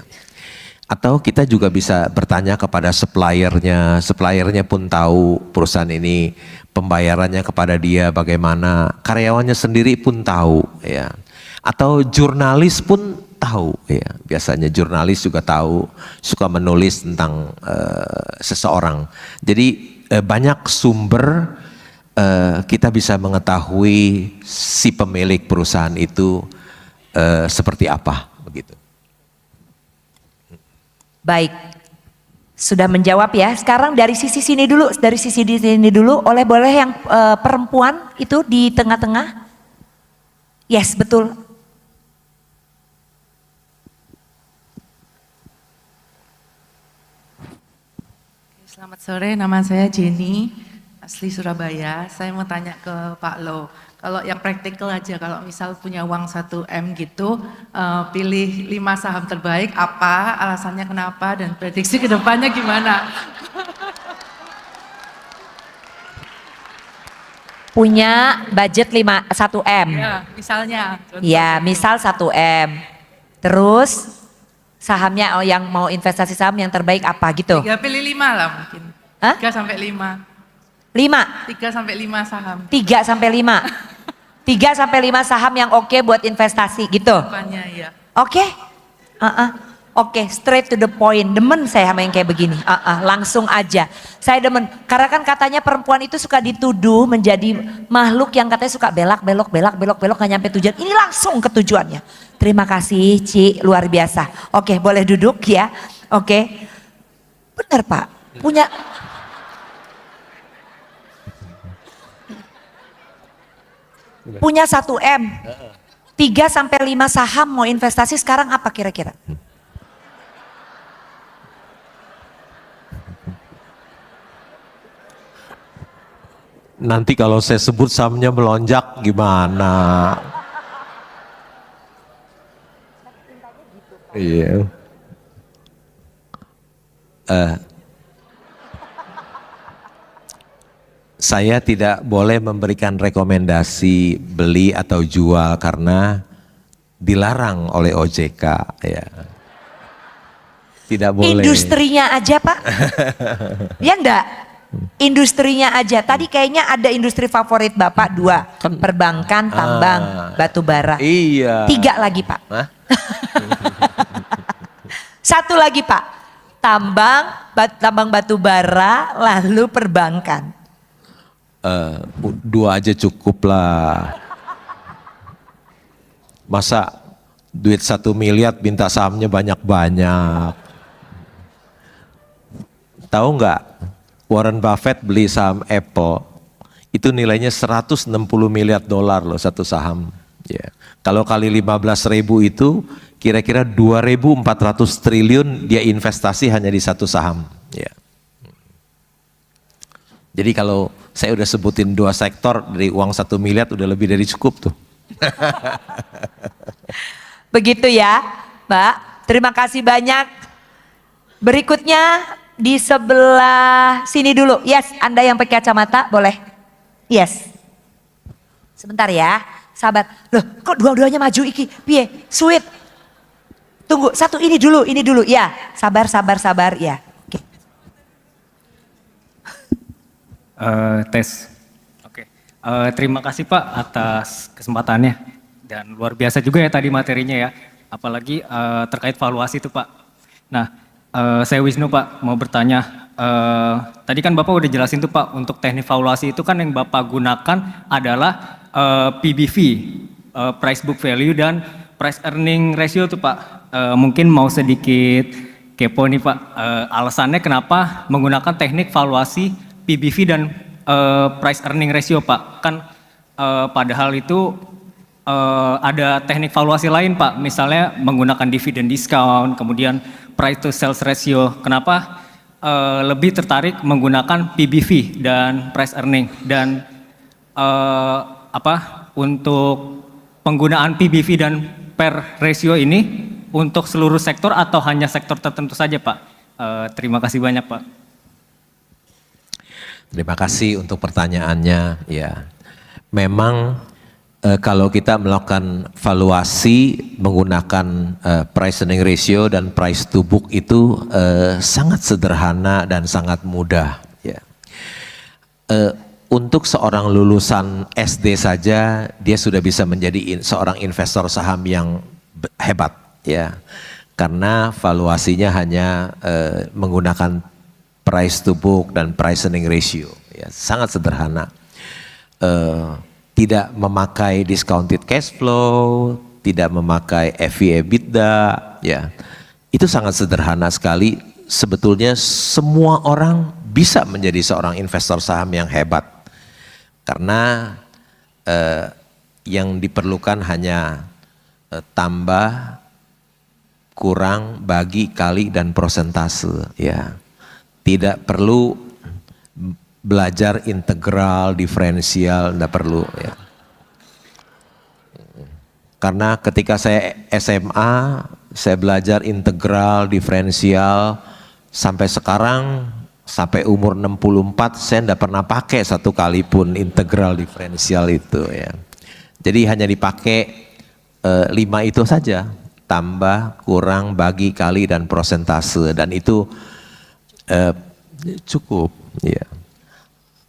Atau kita juga bisa bertanya kepada suppliernya, suppliernya pun tahu perusahaan ini pembayarannya kepada dia bagaimana, karyawannya sendiri pun tahu, ya. Atau jurnalis pun tahu, ya. Biasanya jurnalis juga tahu, suka menulis tentang seseorang. Jadi banyak sumber kita bisa mengetahui si pemilik perusahaan itu seperti apa, begitu. Baik, sudah menjawab ya. Sekarang dari sisi sini dulu, dari sisi di sini dulu. Boleh yang perempuan itu di tengah-tengah. Yes, betul. Selamat sore, nama saya Jenny, asli Surabaya. Saya mau tanya ke Pak Lo, kalau yang praktikal aja, kalau misal punya uang 1 M gitu, pilih 5 saham terbaik, apa alasannya kenapa, dan prediksi ke depannya gimana? Punya budget 1 M. Ya, misalnya. Ya, misal 1 M. Terus sahamnya yang mau investasi saham yang terbaik apa gitu? Ya pilih 5 lah mungkin. Hah? 3 sampai 5. 5? 3 sampai 5 saham. 3 sampai 5. 3 sampai 5 saham yang oke buat investasi gitu. Depannya ya. Oke? Oke, straight to the point. Demen saya sama yang kayak begini. Langsung aja. Saya demen. Karena kan katanya perempuan itu suka dituduh menjadi makhluk yang katanya suka belak, gak nyampe tujuan. Ini langsung ke tujuannya. Terima kasih Ci, luar biasa. Oke, boleh duduk ya. Oke. Benar Pak, punya 1 M. 3 sampai 5 saham mau investasi sekarang apa kira-kira? Nanti kalau saya sebut sahamnya melonjak gimana? Iya. Saya tidak boleh memberikan rekomendasi beli atau jual karena dilarang oleh OJK, ya. Tidak boleh. Industrinya aja Pak. Ya enggak? Industrinya aja. Tadi kayaknya ada industri favorit Bapak 2. Perbankan, tambang, batu bara. Iya. 3 lagi Pak. Hah? 1 lagi Pak. Tambang batu bara, lalu perbankan. 2 aja cukup lah. Masa duit 1 miliar minta sahamnya banyak-banyak. Tahu nggak? Warren Buffett beli saham Apple, itu nilainya 160 miliar dolar loh satu saham. Ya. Kalau kali 15.000 itu kira-kira 2.400 triliun dia investasi hanya di satu saham. Ya. Jadi kalau Saya udah sebutin 2 sektor dari uang 1 miliar udah lebih dari cukup tuh. Begitu ya, Mbak. Terima kasih banyak. Berikutnya di sebelah sini dulu. Yes, Anda yang pakai kacamata boleh. Yes. Sebentar ya, sabar. Loh, kok dua-duanya maju iki? Piye? Sweet. Tunggu, satu ini dulu. Ya, sabar, ya. Oke. Tes. Oke. Terima kasih Pak atas kesempatannya dan luar biasa juga ya tadi materinya ya. Apalagi terkait valuasi itu Pak. Nah, saya Wisnu Pak mau bertanya. Tadi kan Bapak udah jelasin tuh Pak untuk teknik valuasi itu kan yang Bapak gunakan adalah PBV, price book value dan price earning ratio tuh Pak. Mungkin mau sedikit kepo nih Pak. Alasannya kenapa menggunakan teknik valuasi PBV dan price earning ratio Pak? Kan padahal itu ada teknik valuasi lain Pak. Misalnya menggunakan dividend discount, kemudian price to sales ratio. Kenapa lebih tertarik menggunakan PBV dan price earning? Dan untuk penggunaan PBV dan per ratio ini untuk seluruh sektor atau hanya sektor tertentu saja Pak? Terima kasih banyak Pak. Terima kasih untuk pertanyaannya. Ya, memang kalau kita melakukan valuasi menggunakan price earning ratio dan price to book itu sangat sederhana dan sangat mudah. Ya. Untuk seorang lulusan SD saja dia sudah bisa menjadi seorang investor saham yang hebat, ya, karena valuasinya hanya menggunakan price to book dan price earning ratio, ya, sangat sederhana. Tidak memakai discounted cash flow, tidak memakai EV/EBITDA, ya, itu sangat sederhana sekali. Sebetulnya semua orang bisa menjadi seorang investor saham yang hebat. Karena yang diperlukan hanya tambah, kurang, bagi, kali, dan prosentase. Ya, tidak perlu belajar integral, diferensial, tidak perlu. Ya. Karena ketika saya SMA, saya belajar integral, diferensial, sampai sekarang. Sampai umur 64 saya tidak pernah pakai satu kali pun integral diferensial itu, ya. Jadi hanya dipakai 5 itu saja, tambah, kurang, bagi, kali, dan prosentase, dan itu cukup, ya.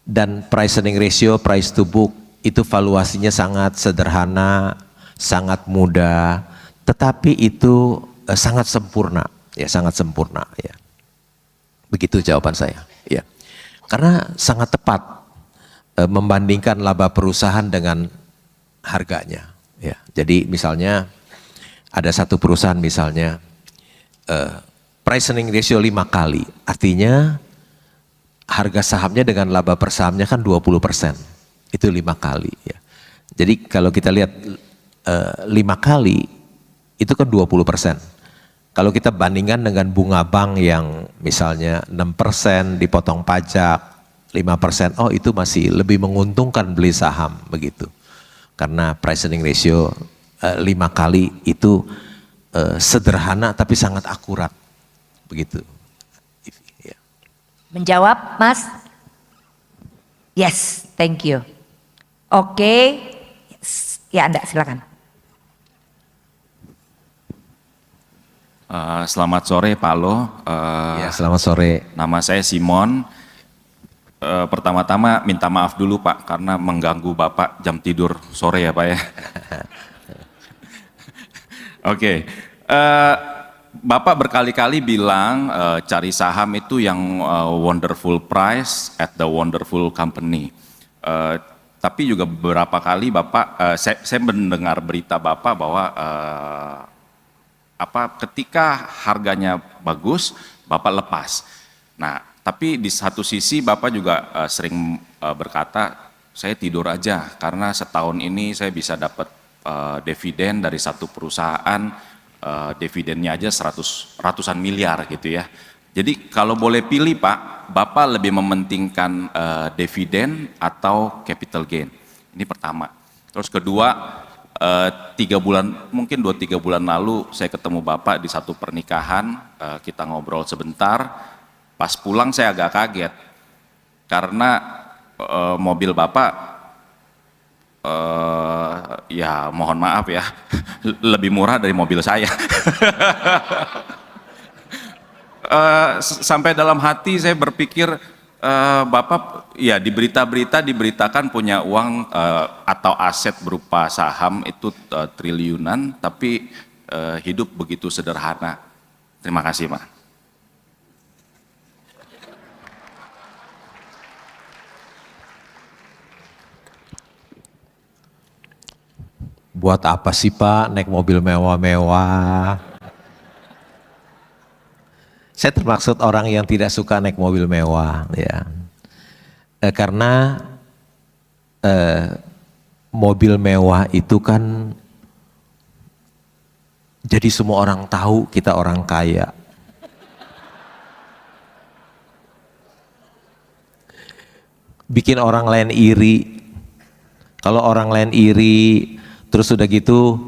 Dan price earning ratio, price to book itu valuasinya sangat sederhana, sangat mudah, tetapi itu sangat sempurna, ya, sangat sempurna, ya. Begitu jawaban saya, ya. Karena sangat tepat membandingkan laba perusahaan dengan harganya, ya. Jadi misalnya ada satu perusahaan misalnya price earning ratio 5 kali, artinya harga sahamnya dengan laba per sahamnya kan 20%, itu 5 kali, ya. Jadi kalau kita lihat 5 kali itu kan 20%. Kalau kita bandingkan dengan bunga bank yang misalnya 6% dipotong pajak, 5%, oh itu masih lebih menguntungkan beli saham begitu. Karena price earning ratio 5 kali itu sederhana tapi sangat akurat begitu. Ya. Menjawab Mas? Yes, thank you. Oke, yes. Ya Anda silakan. Selamat sore Pak Lo. Ya, selamat sore. Nama saya Simon. Pertama-tama minta maaf dulu Pak karena mengganggu Bapak jam tidur sore ya Pak ya. Oke. Bapak berkali-kali bilang cari saham itu yang wonderful price at the wonderful company. Tapi juga beberapa kali Bapak, saya mendengar berita Bapak bahwa ketika harganya bagus, Bapak lepas. Nah, tapi di satu sisi Bapak juga sering berkata, saya tidur aja karena setahun ini saya bisa dapat dividen dari satu perusahaan, dividennya aja ratusan miliar gitu ya. Jadi kalau boleh pilih Pak, Bapak lebih mementingkan dividen atau capital gain? Ini pertama. Terus kedua, 3 bulan, mungkin 2-3 bulan lalu saya ketemu Bapak di satu pernikahan, kita ngobrol sebentar, pas pulang saya agak kaget, karena mobil Bapak, ya mohon maaf ya, lebih murah dari mobil saya. Sampai dalam hati saya berpikir, Bapak ya di berita-berita diberitakan punya uang atau aset berupa saham itu triliunan, tapi hidup begitu sederhana. Terima kasih Pak. Buat apa sih Pak naik mobil mewah-mewah? Saya termaksud orang yang tidak suka naik mobil mewah, ya. Karena mobil mewah itu kan jadi semua orang tahu kita orang kaya. Bikin orang lain iri. Kalau orang lain iri, terus udah gitu,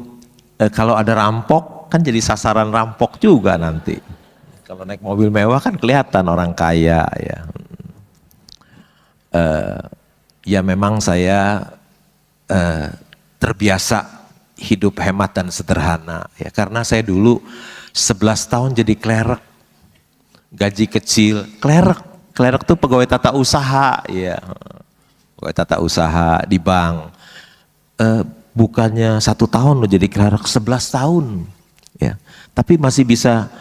kalau ada rampok kan jadi sasaran rampok juga nanti. Kalau naik mobil mewah kan kelihatan orang kaya ya. Ya memang saya terbiasa hidup hemat dan sederhana ya, karena saya dulu 11 tahun jadi klerek, gaji kecil, klerek tuh pegawai tata usaha ya, pegawai tata usaha di bank. Bukannya 1 tahun lo jadi klerek, 11 tahun ya, tapi masih bisa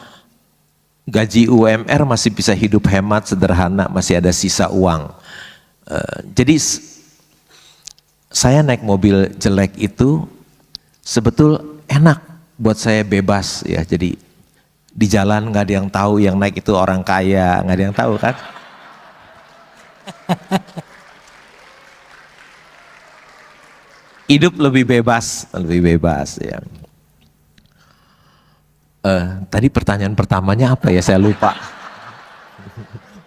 gaji UMR, masih bisa hidup hemat sederhana, masih ada sisa uang. Jadi saya naik mobil jelek itu sebetul enak buat saya, bebas ya. Jadi di jalan nggak ada yang tahu yang naik itu orang kaya, nggak ada yang tahu kan. Hidup lebih bebas ya. Tadi pertanyaan pertamanya apa ya, saya lupa.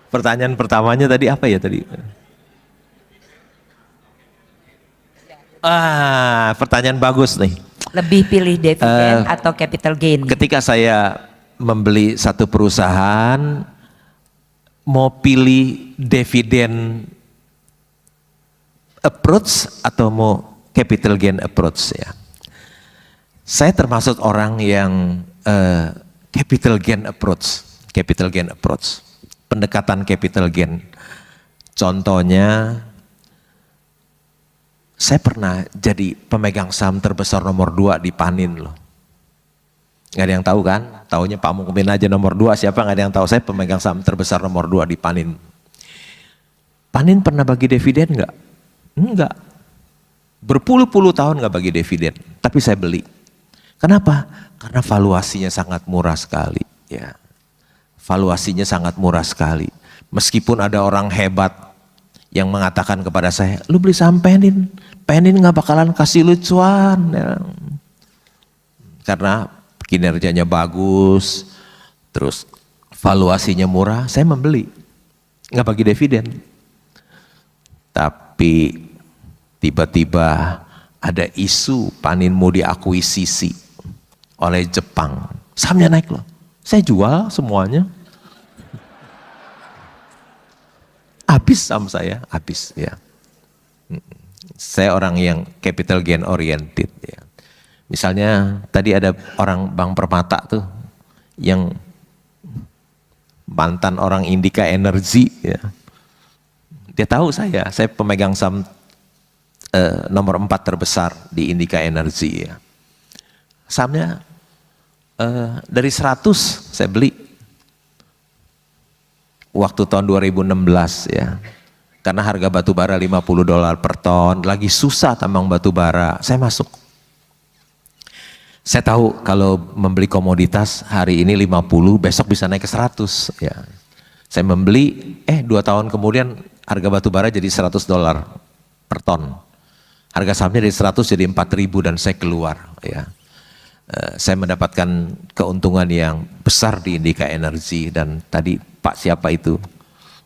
Pertanyaan pertamanya tadi apa ya tadi? Pertanyaan bagus nih. Lebih pilih dividen atau capital gain? Ketika saya membeli satu perusahaan, mau pilih dividen approach atau mau capital gain approach ya. Saya termasuk orang yang capital gain approach, pendekatan capital gain. Contohnya, saya pernah jadi pemegang saham terbesar nomor 2 di Panin loh. Nggak ada yang tahu kan? Taunya Pak Mukmin aja nomor 2, siapa nggak ada yang tahu saya pemegang saham terbesar nomor 2 di Panin. Panin pernah bagi dividen nggak? Enggak. Berpuluh-puluh tahun nggak bagi dividen, tapi saya beli. Kenapa? Karena valuasinya sangat murah sekali. Ya, valuasinya sangat murah sekali. Meskipun ada orang hebat yang mengatakan kepada saya, lu beli saham Panin nggak bakalan kasih lu cuan. Ya. Karena kinerjanya bagus, terus valuasinya murah, saya membeli, nggak bagi dividen. Tapi tiba-tiba ada isu Panin mau diakuisisi oleh Jepang, sahamnya naik loh, saya jual semuanya, habis saham saya, habis ya. Saya orang yang capital gain oriented ya. Misalnya tadi ada orang Bank Permata tuh yang mantan orang Indika Energy ya. Dia tahu saya pemegang saham nomor 4 terbesar di Indika Energy ya. Sahamnya dari 100 saya beli waktu tahun 2016 ya. Karena harga batu bara $50 per ton, lagi susah tambang batu bara, saya masuk. Saya tahu kalau membeli komoditas hari ini 50, besok bisa naik ke 100 ya. Saya membeli, 2 tahun kemudian harga batu bara jadi $100 per ton. Harga sahamnya dari 100 jadi 4.000 dan saya keluar ya. Saya mendapatkan keuntungan yang besar di Indika Energy dan tadi Pak siapa itu,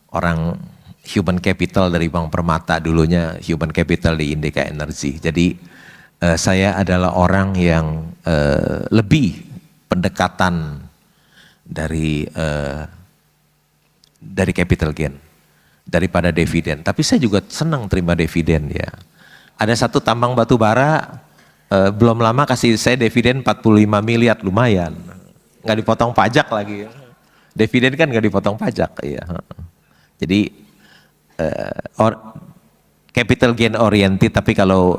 orang human capital dari Bank Permata, dulunya human capital di Indika Energy. Jadi saya adalah orang yang lebih pendekatan dari capital gain daripada dividen. Tapi saya juga senang terima dividen ya. Ada satu tambang batu bara belum lama kasih saya dividen 45 miliar, lumayan. Nggak dipotong pajak lagi. Dividen kan nggak dipotong pajak ya. Jadi capital gain oriented, tapi kalau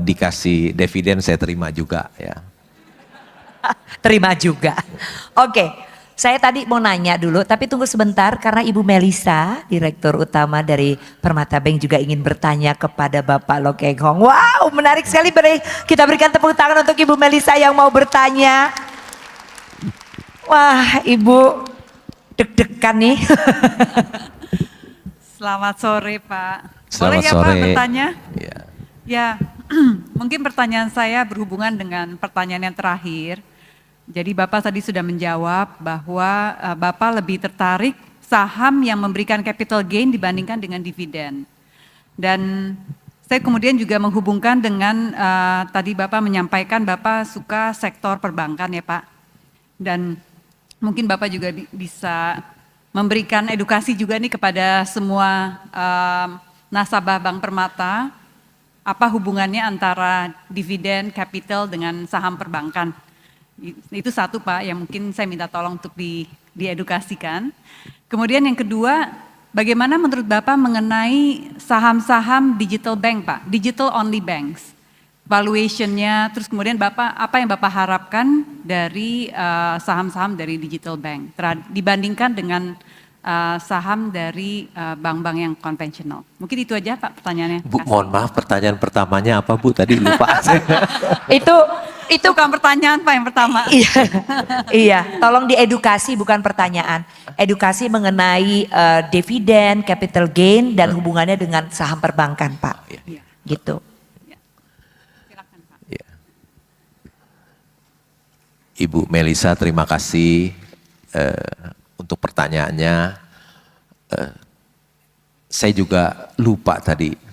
dikasih dividen saya terima juga ya. Terima juga. Oke, saya tadi mau nanya dulu, tapi tunggu sebentar karena Ibu Melisa, Direktur Utama dari Permata Bank juga ingin bertanya kepada Bapak Loh Keng Hong. Wow, menarik sekali. Kita berikan tepuk tangan untuk Ibu Melisa yang mau bertanya. Wah, Ibu deg-degan nih. Selamat sore Pak. Selamat Boleh ya sore. Pak bertanya? Ya. Ya, mungkin pertanyaan saya berhubungan dengan pertanyaan yang terakhir. Jadi Bapak tadi sudah menjawab bahwa Bapak lebih tertarik saham yang memberikan capital gain dibandingkan dengan dividen. Dan saya kemudian juga menghubungkan dengan tadi Bapak menyampaikan Bapak suka sektor perbankan ya Pak. Dan mungkin Bapak juga bisa memberikan edukasi juga nih kepada semua nasabah Bank Permata, apa hubungannya antara dividen, capital dengan saham perbankan. Itu satu Pak yang mungkin saya minta tolong untuk diedukasikan. Kemudian yang kedua, bagaimana menurut Bapak mengenai saham-saham digital bank Pak, digital only banks, valuationnya, terus kemudian Bapak apa yang Bapak harapkan dari saham-saham dari digital bank dibandingkan dengan saham dari bank-bank yang konvensional. Mungkin itu aja Pak pertanyaannya. Bu, mohon maaf, pertanyaan pertamanya apa Bu? Tadi lupa. Itu bukan pertanyaan Pak yang pertama. iya, tolong diedukasi bukan pertanyaan. Edukasi mengenai dividen, capital gain dan hubungannya dengan saham perbankan Pak. Iya. Gitu. Silakan Pak. Ya. Ibu Melisa, terima kasih untuk pertanyaannya. Saya juga lupa tadi.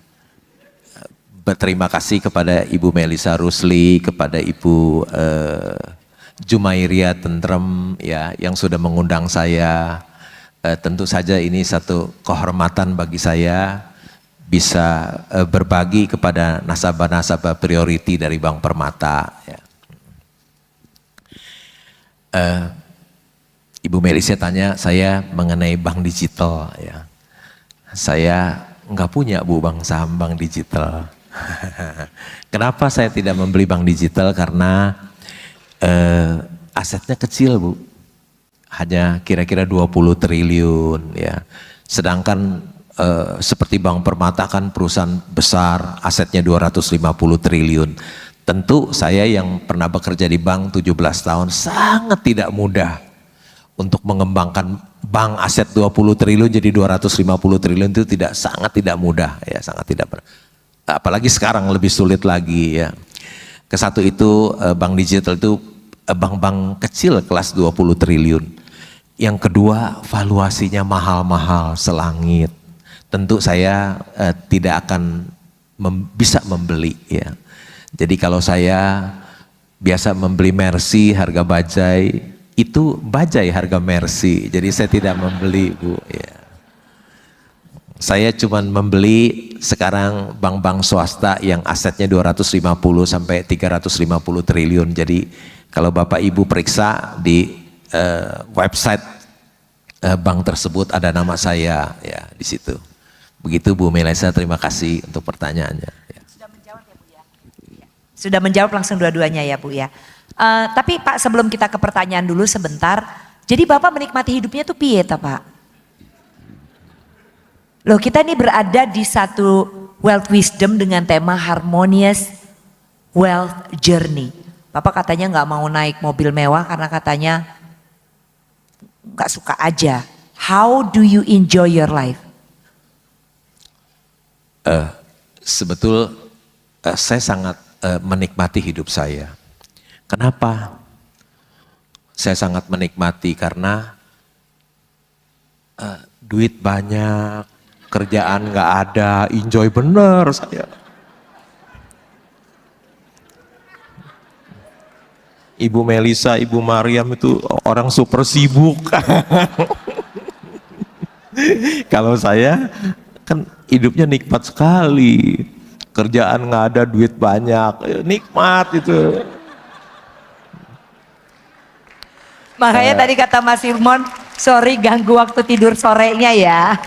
Berterima kasih kepada Ibu Melisa Rusli, kepada Ibu Jumairia Tentrem ya, yang sudah mengundang saya. Tentu saja ini satu kehormatan bagi saya bisa berbagi kepada nasabah-nasabah priority dari Bank Permata. Ya. Ibu Melisa tanya saya mengenai bank digital. Ya. Saya nggak punya Bu saham bank digital. Kenapa saya tidak membeli bank digital? Karena asetnya kecil Bu, hanya kira-kira 20 triliun ya. Sedangkan seperti Bank Permata kan perusahaan besar, asetnya 250 triliun. Tentu saya yang pernah bekerja di bank 17 tahun sangat tidak mudah untuk mengembangkan bank aset 20 triliun jadi 250 triliun itu sangat tidak mudah ya, sangat tidak mudah. Apalagi sekarang lebih sulit lagi ya. Kesatu itu bank digital itu bank-bank kecil kelas 20 triliun. Yang kedua valuasinya mahal-mahal selangit. Tentu saya tidak akan bisa membeli ya. Jadi kalau saya biasa membeli Mercy harga bajai, itu bajai harga Mercy. Jadi saya tidak membeli Bu ya. Saya cuma membeli sekarang bank-bank swasta yang asetnya 250 sampai 350 triliun. Jadi kalau Bapak Ibu periksa di website bank tersebut ada nama saya ya di situ. Begitu Bu Melisa, terima kasih untuk pertanyaannya. Ya. Sudah menjawab ya Bu ya? Sudah menjawab langsung dua-duanya ya Bu ya. Tapi Pak sebelum kita ke pertanyaan dulu sebentar. Jadi Bapak menikmati hidupnya tuh piye ta Pak? Loh kita ini berada di satu wealth wisdom dengan tema harmonious wealth journey. Bapak katanya nggak mau naik mobil mewah karena katanya nggak suka aja. How do you enjoy your life? Saya sangat menikmati hidup saya. Kenapa? Saya sangat menikmati karena duit banyak, kerjaan nggak ada, enjoy bener saya. Ibu Melisa, Ibu Mariam itu orang super sibuk. Kalau saya kan hidupnya nikmat sekali. Kerjaan nggak ada, duit banyak, nikmat itu. Makanya tadi kata Mas Firmon, sorry ganggu waktu tidur sorenya ya.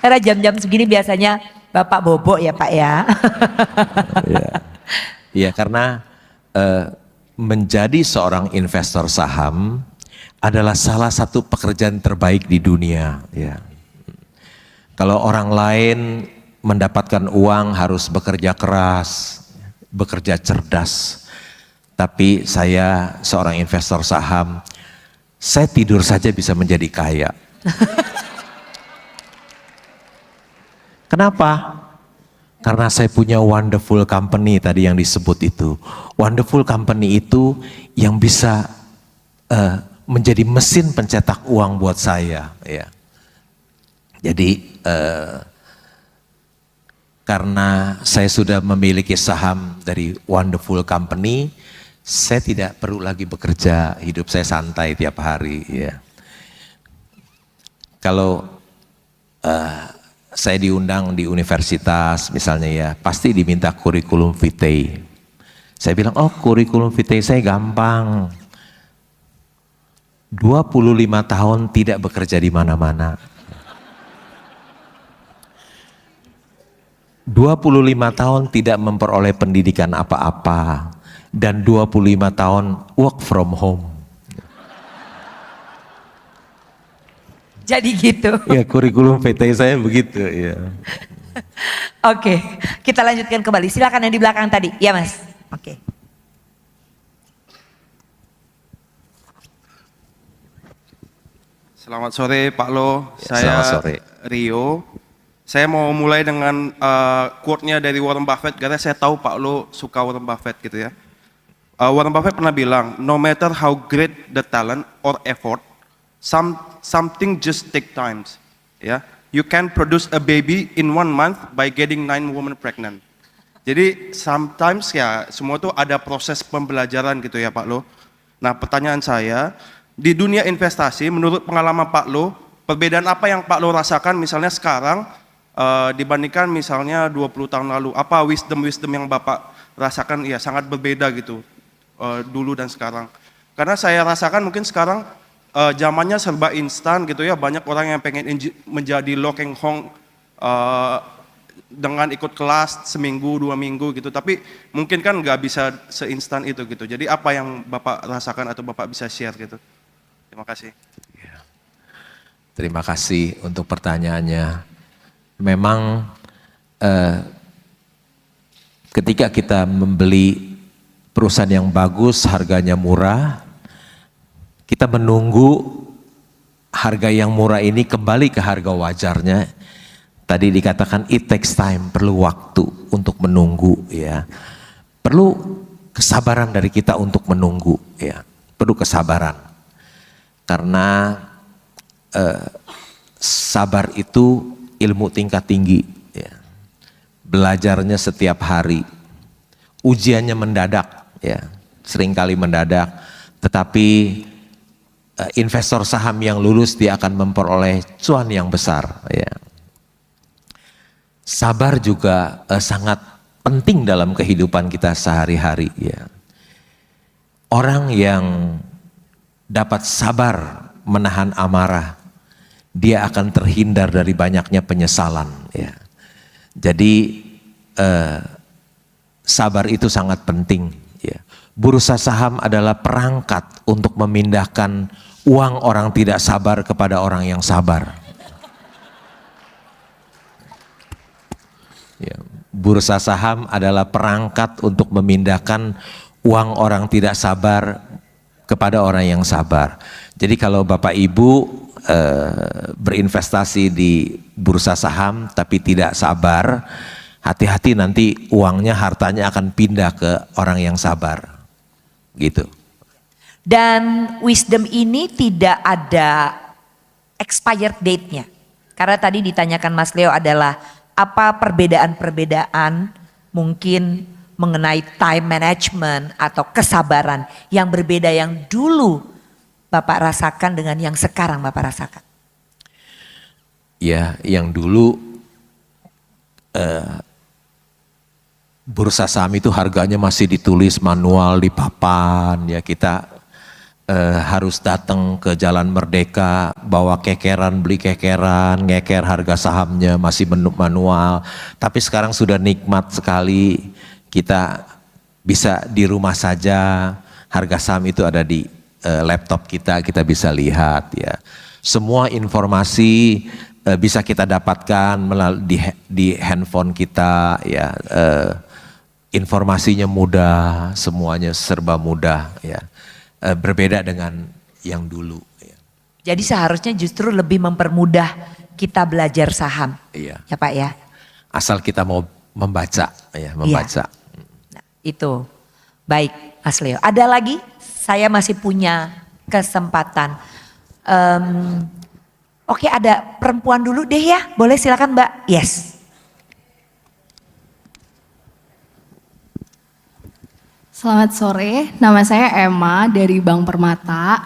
Karena jam-jam segini biasanya Bapak bobo ya Pak ya. Iya, karena menjadi seorang investor saham adalah salah satu pekerjaan terbaik di dunia. Ya. Kalau orang lain mendapatkan uang harus bekerja keras, bekerja cerdas. Tapi saya seorang investor saham, saya tidur saja bisa menjadi kaya. Kenapa? Karena saya punya wonderful company tadi yang disebut itu. Wonderful company itu yang bisa menjadi mesin pencetak uang buat saya. Ya. Jadi karena saya sudah memiliki saham dari wonderful company, saya tidak perlu lagi bekerja, hidup saya santai tiap hari. Ya. Kalau saya diundang di universitas misalnya ya, pasti diminta kurikulum vitae. Saya bilang, oh kurikulum vitae saya gampang. 25 tahun tidak bekerja di mana-mana. 25 tahun tidak memperoleh pendidikan apa-apa. Dan 25 tahun work from home. Jadi gitu. Ya kurikulum vitae saya begitu ya. Oke, kita lanjutkan kembali. Silakan yang di belakang tadi. Ya Mas. Oke. Selamat sore Pak Lo, Ya, saya selamat sore. Rio. Saya mau mulai dengan quote-nya dari Warren Buffett, karena saya tahu Pak Lo suka Warren Buffett gitu ya. Warren Buffett pernah bilang, no matter how great the talent or effort, something just take times. Ya, you can produce a baby in 1 month by getting 9 women pregnant. Jadi sometimes ya semua tuh ada proses pembelajaran gitu ya Pak Lo. Nah pertanyaan saya, di dunia investasi menurut pengalaman Pak Lo, perbedaan apa yang Pak Lo rasakan misalnya sekarang dibandingkan misalnya 20 tahun lalu? Apa wisdom yang Bapak rasakan ya sangat berbeda gitu dulu dan sekarang? Karena saya rasakan mungkin sekarang zamannya serba instan gitu ya, banyak orang yang pengen menjadi Lo Keng Hong dengan ikut kelas seminggu 2 minggu gitu, tapi mungkin kan nggak bisa seinstan itu gitu. Jadi apa yang Bapak rasakan atau Bapak bisa share gitu? Terima kasih. Terima kasih untuk pertanyaannya. Memang ketika kita membeli perusahaan yang bagus, harganya murah, kita menunggu harga yang murah ini kembali ke harga wajarnya. Tadi dikatakan it takes time, perlu waktu untuk menunggu ya. Perlu kesabaran dari kita untuk menunggu ya. Perlu kesabaran. Karena sabar itu ilmu tingkat tinggi ya. Belajarnya setiap hari. Ujiannya mendadak ya. Seringkali mendadak, tetapi investor saham yang lulus dia akan memperoleh cuan yang besar ya. Sabar juga sangat penting dalam kehidupan kita sehari-hari ya. Orang yang dapat sabar menahan amarah, dia akan terhindar dari banyaknya penyesalan ya. Jadi sabar itu sangat penting ya. Bursa saham adalah perangkat untuk memindahkan uang orang tidak sabar kepada orang yang sabar. Ya, bursa saham adalah perangkat untuk memindahkan uang orang tidak sabar kepada orang yang sabar. Jadi kalau Bapak Ibu berinvestasi di bursa saham tapi tidak sabar, hati-hati nanti uangnya, hartanya akan pindah ke orang yang sabar. Gitu. Dan wisdom ini tidak ada expired date-nya. Karena tadi ditanyakan Mas Leo adalah apa perbedaan-perbedaan mungkin mengenai time management atau kesabaran yang berbeda yang dulu Bapak rasakan dengan yang sekarang Bapak rasakan. Ya, yang dulu bursa saham itu harganya masih ditulis manual di papan, ya kita harus datang ke Jalan Merdeka, bawa kekeran, beli kekeran, ngeker harga sahamnya masih manual. Tapi sekarang sudah nikmat sekali, kita bisa di rumah saja, harga saham itu ada di laptop kita bisa lihat ya. Semua informasi bisa kita dapatkan melalui di handphone kita ya. Informasinya mudah, semuanya serba mudah ya. Berbeda dengan yang dulu. Ya. Jadi seharusnya justru lebih mempermudah kita belajar saham. Iya. Ya Pak ya. Asal kita mau membaca ya, membaca. Nah, itu. Baik Mas Leo. Ada lagi? Saya masih punya kesempatan. Oke, ada perempuan dulu deh ya. Boleh silakan Mbak. Yes. Selamat sore, nama saya Emma dari Bank Permata.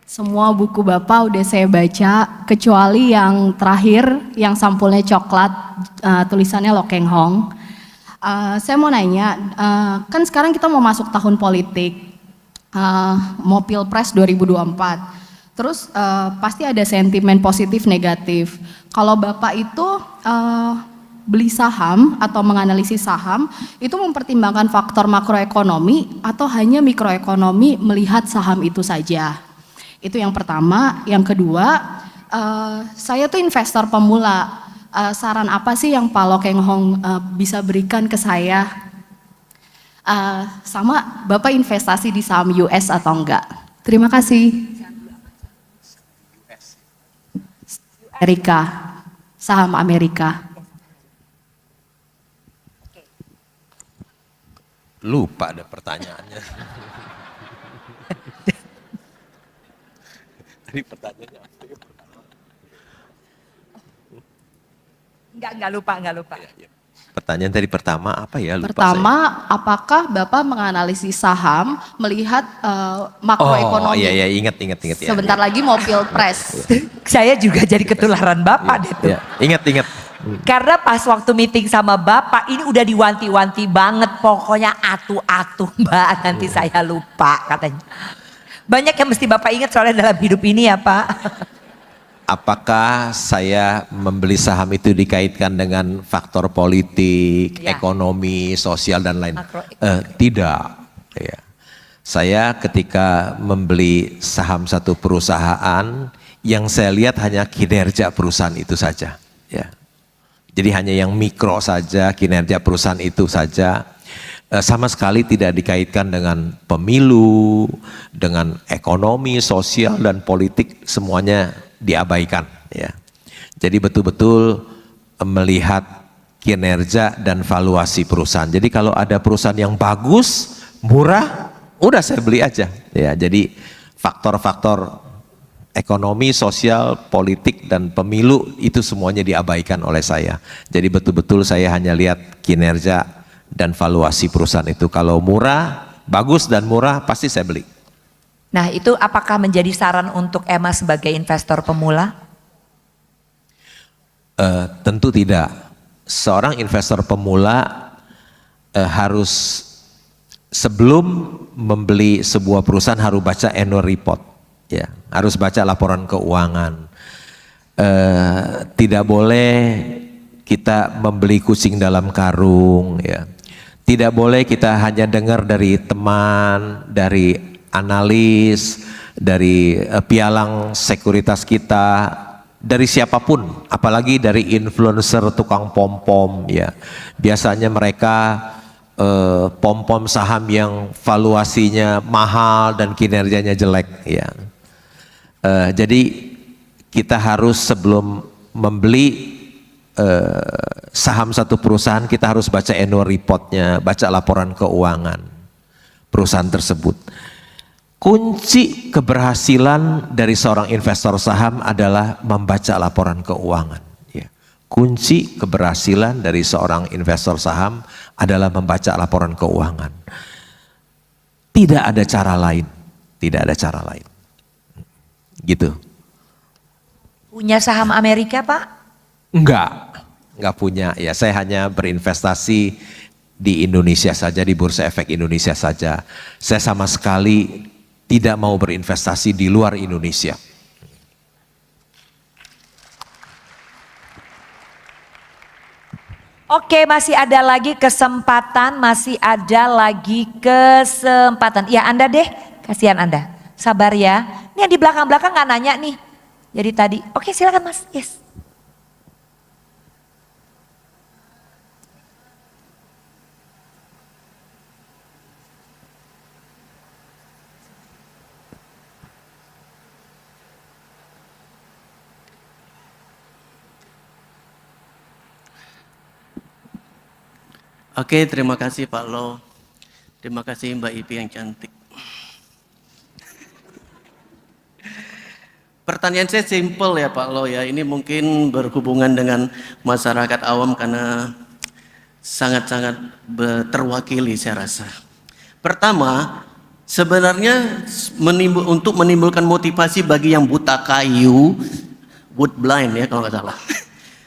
Semua buku Bapak udah saya baca, kecuali yang terakhir yang sampulnya coklat, tulisannya Lo Keng Hong. Saya mau nanya, kan sekarang kita mau masuk tahun politik, mau Pilpres 2024. Terus pasti ada sentimen positif negatif. Kalau Bapak itu beli saham atau menganalisis saham itu mempertimbangkan faktor makroekonomi atau hanya mikroekonomi melihat saham itu saja? Itu yang pertama. Yang kedua, saya tuh investor pemula. Saran apa sih yang Pak Lo Keng Hong bisa berikan ke saya? Sama Bapak investasi di saham US atau enggak? Terima kasih. Amerika, saham Amerika. Lupa ada pertanyaannya. Tadi pertanyaannya apa ya? Enggak lupa. Pertanyaan tadi pertama apa ya? Lupa Pertama, apakah Bapak menganalisis saham melihat makroekonomi? Oh iya, ingat ya. Sebentar lagi mau Pilpres. Saya juga jadi ketularan Bapak deh tuh. Ya, ingat. Karena pas waktu meeting sama Bapak ini udah diwanti-wanti banget, pokoknya atu-atu Mbak, nanti saya lupa katanya. Banyak yang mesti Bapak ingat soalnya dalam hidup ini ya Pak. Apakah saya membeli saham itu dikaitkan dengan faktor politik, Ya. ekonomi, sosial dan lain? Makro. Tidak. Ya. Saya ketika membeli saham satu perusahaan, yang saya lihat hanya kinerja perusahaan itu saja. Ya. Jadi hanya yang mikro saja, kinerja perusahaan itu saja. Sama sekali tidak dikaitkan dengan pemilu, dengan ekonomi, sosial dan politik, semuanya diabaikan ya. Jadi betul-betul melihat kinerja dan valuasi perusahaan. Jadi kalau ada perusahaan yang bagus, murah, udah saya beli aja ya. Jadi faktor-faktor ekonomi, sosial, politik dan pemilu itu semuanya diabaikan oleh saya. Jadi betul-betul saya hanya lihat kinerja dan valuasi perusahaan itu. Kalau murah, bagus dan murah pasti saya beli. Nah itu apakah menjadi saran untuk Emma sebagai investor pemula? Tentu tidak. Seorang investor pemula harus sebelum membeli sebuah perusahaan harus baca annual report, ya, harus baca laporan keuangan. Tidak boleh kita membeli kucing dalam karung, ya. Tidak boleh kita hanya dengar dari teman, dari analis, dari pialang sekuritas kita, dari siapapun, apalagi dari influencer tukang pom-pom ya. Biasanya mereka pom-pom saham yang valuasinya mahal dan kinerjanya jelek ya. Jadi kita harus sebelum membeli saham satu perusahaan kita harus baca annual reportnya, baca laporan keuangan perusahaan tersebut. kunci keberhasilan dari seorang investor saham adalah membaca laporan keuangan. Ya. Kunci keberhasilan dari seorang investor saham adalah membaca laporan keuangan. Tidak ada cara lain, tidak ada cara lain. Gitu. Punya saham Amerika, Pak? Enggak punya. Ya, saya hanya berinvestasi di Indonesia saja, di Bursa Efek Indonesia saja. Saya sama sekali tidak mau berinvestasi di luar Indonesia. Oke, masih ada lagi kesempatan, Ya, Anda deh, kasihan Anda. Sabar ya. Ini yang di belakang-belakang nggak nanya nih. Jadi tadi, oke silakan Mas. Yes. Oke, terima kasih Pak Lo. Terima kasih Mbak Ipi yang cantik. Pertanyaan saya simple ya Pak Lo ya. Ini mungkin berhubungan dengan masyarakat awam karena sangat-sangat terwakili saya rasa. Pertama, sebenarnya untuk menimbulkan motivasi bagi yang buta kayu, wood blind ya kalau nggak salah.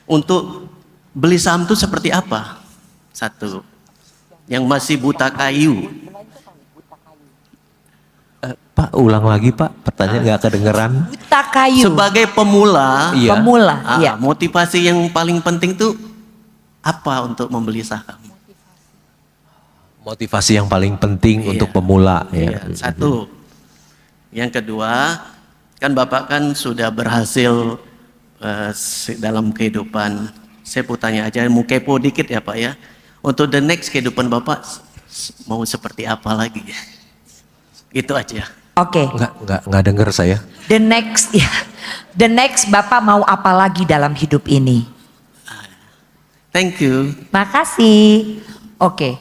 Untuk beli saham itu seperti apa? Satu, yang masih buta kayu. Pak, ulang lagi Pak, pertanyaan nggak kedengeran. Buta kayu. Sebagai pemula, Iya. Iya. motivasi yang paling penting tuh apa untuk membeli saham? Motivasi yang paling penting untuk pemula. Iya, satu. Yang kedua, kan Bapak kan sudah berhasil dalam kehidupan. Saya mau tanya aja, mau kepo dikit ya Pak ya. Untuk the next kehidupan Bapak mau seperti apa lagi? Itu aja. Oke. Nggak dengar saya. The next Bapak mau apa lagi dalam hidup ini? Thank you. Makasih. Oke.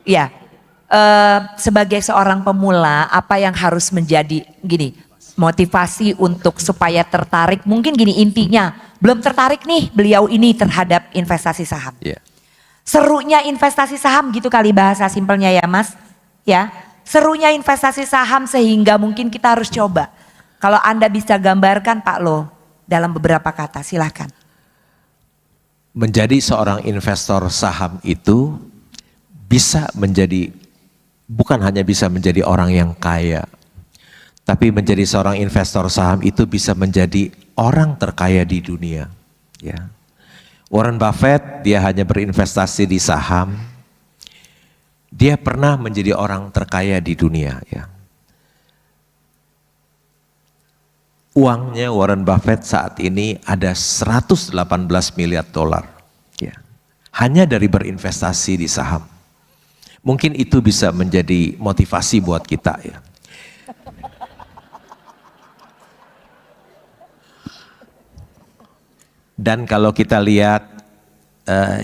Ya, sebagai seorang pemula, apa yang harus menjadi motivasi untuk supaya tertarik? Mungkin gini intinya, belum tertarik nih beliau ini terhadap investasi saham. Yeah. Serunya investasi saham gitu kali bahasa simpelnya ya Mas. Ya, serunya investasi saham sehingga mungkin kita harus coba. Kalau Anda bisa gambarkan Pak Lo dalam beberapa kata, silahkan. Menjadi seorang investor saham itu bukan hanya bisa menjadi orang yang kaya, tapi menjadi seorang investor saham itu bisa menjadi orang terkaya di dunia. Ya. Warren Buffett dia hanya berinvestasi di saham, dia pernah menjadi orang terkaya di dunia. Ya. Uangnya Warren Buffett saat ini ada 118 miliar dolar. Ya. Hanya dari berinvestasi di saham. Mungkin itu bisa menjadi motivasi buat kita ya. Dan kalau kita lihat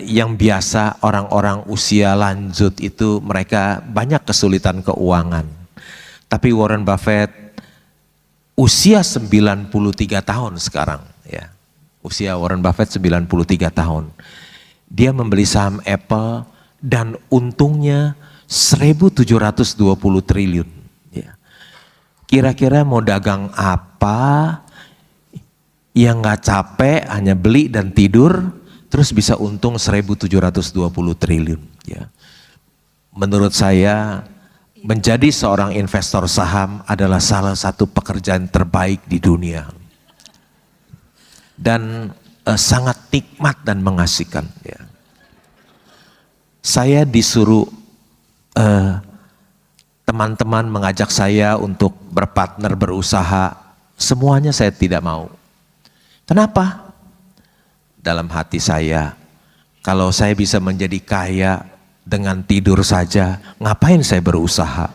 yang biasa orang-orang usia lanjut itu mereka banyak kesulitan keuangan. Tapi Warren Buffett usia 93 tahun sekarang ya. Usia Warren Buffett 93 tahun. Dia membeli saham Apple dan untungnya 1.720 triliun. Ya. Kira-kira mau dagang apa yang nggak capek hanya beli dan tidur terus bisa untung 1.720 triliun. Ya. Menurut saya menjadi seorang investor saham adalah salah satu pekerjaan terbaik di dunia dan sangat nikmat dan mengasihkan. Ya. Saya disuruh teman-teman mengajak saya untuk berpartner berusaha, semuanya saya tidak mau. Kenapa? Dalam hati saya, kalau saya bisa menjadi kaya dengan tidur saja, ngapain saya berusaha?